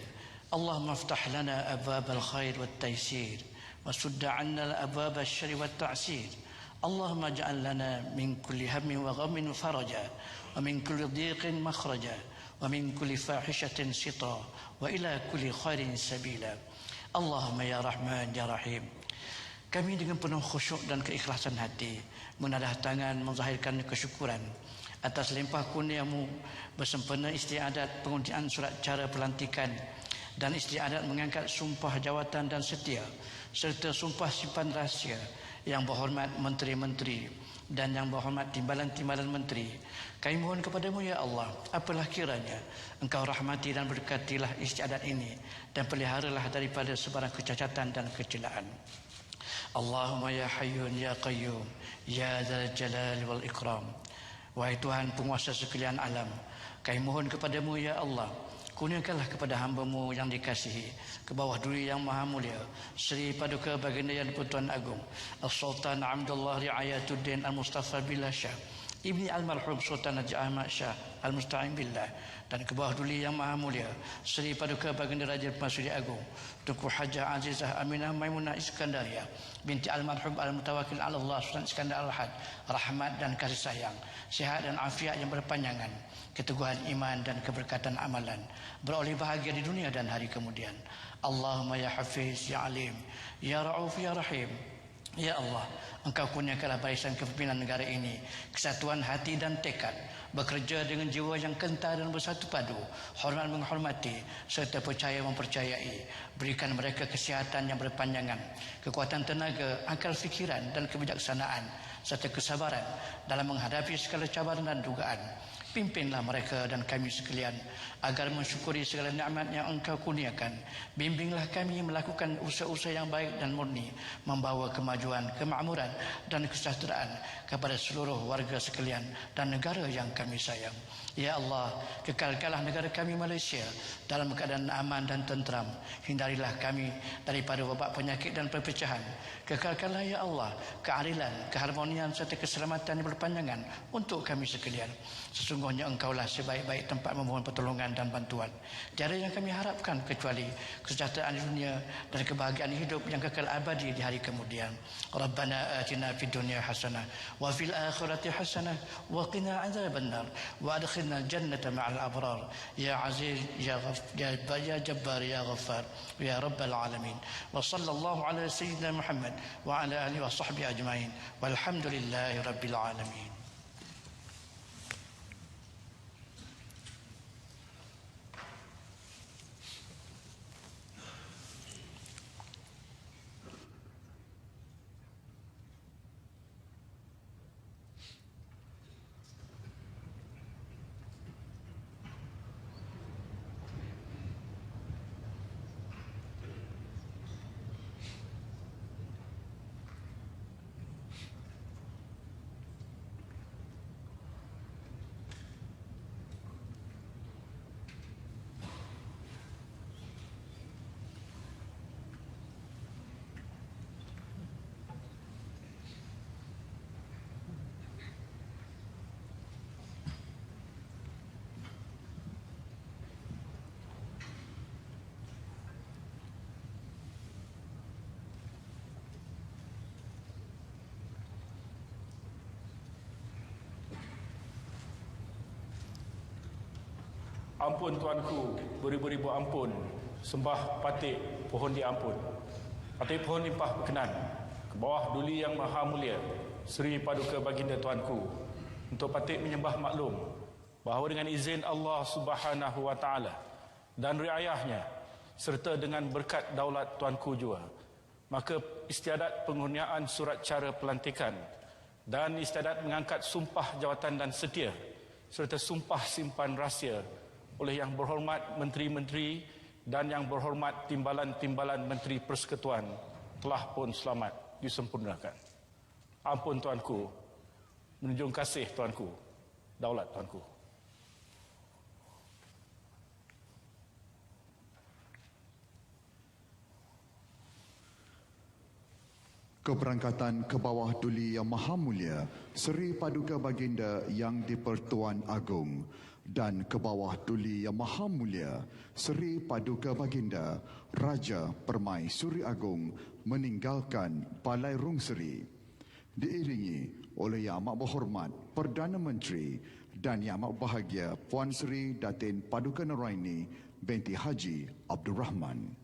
Allahumma aftah lana abwab al-khair wat-taysir wa sudd 'anna abwab asy-syarri wat-ta'sir. Allahumma ij'al lana min kulli hammin wa ghammin faraja wa min kulli dhiqin makhraja wa min kulli fahishatin sita wa ila kulli khairin sabila. Allahumma ya Rahman ya Rahim. Kami dengan penuh khusyuk dan keikhlasan hati menadah tangan menzahirkan kesyukuran atas limpah kurniamu bersempena istiadat pengundian surat cara pelantikan dan istiadat mengangkat sumpah jawatan dan setia serta sumpah simpan rahsia yang berhormat menteri-menteri dan yang berhormat timbalan-timbalan menteri. Kami mohon kepadamu ya Allah, apalah kiranya Engkau rahmati dan berkatilah istiadat ini dan peliharalah daripada sebarang kecacatan dan kecelaan. Allahumma ya hayyun ya qayyum ya dzal jalali wal ikram. Wahai Tuhan penguasa sekalian alam, kami mohon kepadamu ya Allah, kurniakanlah kepada hamba-Mu yang dikasihi ke bawah duri yang maha mulia Sri Paduka Baginda Yang Di-Pertuan Agong As-Sultan Abdullah Riayatuddin Al-Mustafa Billah Shah Ibni Almarhum Sultan Haji Ahmad Shah Al-Musta'in Billah, dan ke bawah duli yang maha mulia Sri Paduka Baginda Raja Pemansuri Agong Tunku Hajah Azizah Aminah Maimunah Iskandaria binti Almarhum Al-Mutawakil Allah Sultan Iskandar Al-Had, rahmat dan kasih sayang, sihat dan afiat yang berpanjangan, keteguhan iman dan keberkatan amalan, beroleh bahagia di dunia dan hari kemudian. Allahumma ya Hafiz ya Alim ya Ra'uf ya Rahim. Ya Allah, Engkau kurniakanlah barisan kepimpinan negara ini kesatuan hati dan tekad, bekerja dengan jiwa yang kental dan bersatu padu, hormat menghormati serta percaya mempercayai. Berikan mereka kesihatan yang berpanjangan, kekuatan tenaga, akal fikiran dan kebijaksanaan serta kesabaran dalam menghadapi segala cabaran dan dugaan. Pimpinlah mereka dan kami sekalian agar mensyukuri segala nikmat yang Engkau kurniakan. Bimbinglah kami melakukan usaha-usaha yang baik dan murni, membawa kemajuan, kemakmuran dan kesejahteraan kepada seluruh warga sekalian dan negara yang kami sayang. Ya Allah, kekalkanlah negara kami Malaysia dalam keadaan aman dan tentram. Hindarilah kami daripada wabak penyakit dan perpecahan. Kekalkanlah ya Allah keadilan, keharmonian serta keselamatan yang berpanjangan untuk kami sekalian. Sesungguhnya Engkaulah sebaik-baik tempat memohon pertolongan dan bantuan. Tiada yang kami harapkan kecuali kesejahteraan di dunia dan kebahagiaan hidup yang kekal abadi di hari kemudian. Rabbana atina fid dunya hasanah wa fil akhirati hasanah wa qina adzabannar wa adkhilna jannata ma'al abrar ya aziz ya jabbar ya ghaffar ya rabbal alamin. Wa sallallahu ala sayyidina Muhammad wa ala alihi wa sahbihi ajma'in walhamdulillahi rabbil alamin. Ampun Tuanku, beribu-ribu ampun, sembah patik pohon diampun. Patik pohon limpah berkenan ke bawah duli yang maha mulia Sri Paduka Baginda Tuanku untuk patik menyembah maklum bahawa dengan izin Allah Subhanahu wa taala dan riayahnya serta dengan berkat daulat tuanku jua, maka istiadat pengurniaan surat cara pelantikan dan istiadat mengangkat sumpah jawatan dan setia serta sumpah simpan rahsia oleh Yang Berhormat Menteri-Menteri dan Yang Berhormat Timbalan-Timbalan Menteri Persekutuan telah pun selamat disempurnakan. Ampun tuanku, menunjung kasih tuanku, daulat tuanku. Keberangkatan ke bawah Duli Yang Maha Mulia Seri Paduka Baginda Yang di-Pertuan Agong dan ke bawah Duli Yang Maha Mulia Seri Paduka Baginda Raja Permai Suri Agong meninggalkan Balai Rung Seri, diiringi oleh Yang Amat Berhormat Perdana Menteri dan Yang Amat Bahagia Puan Seri Datin Paduka Naraini binti Haji Abdul Rahman.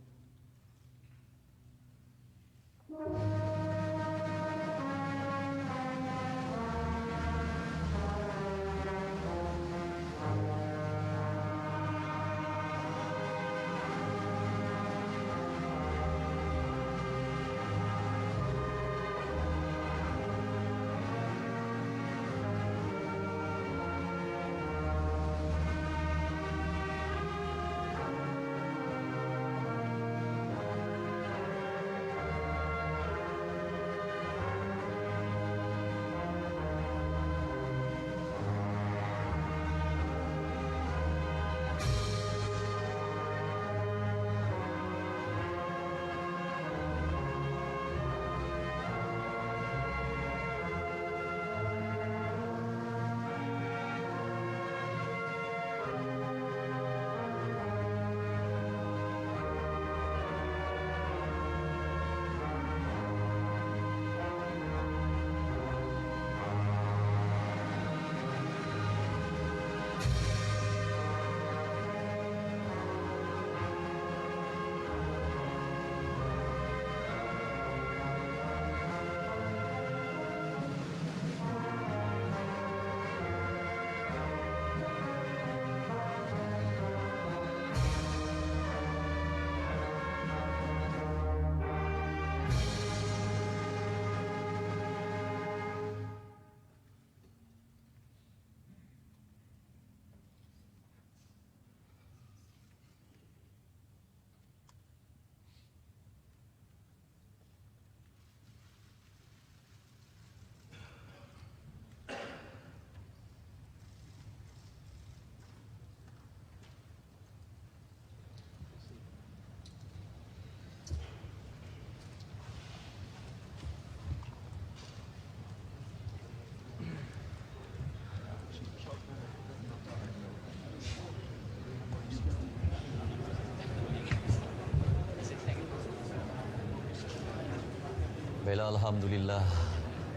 Baiklah, Alhamdulillah.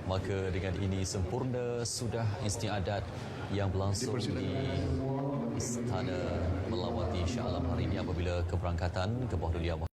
Maka dengan ini sempurna sudah istiadat yang berlangsung di Istana Melawati Shah Alam hari ini apabila keberangkatan ke bawah Duli Yang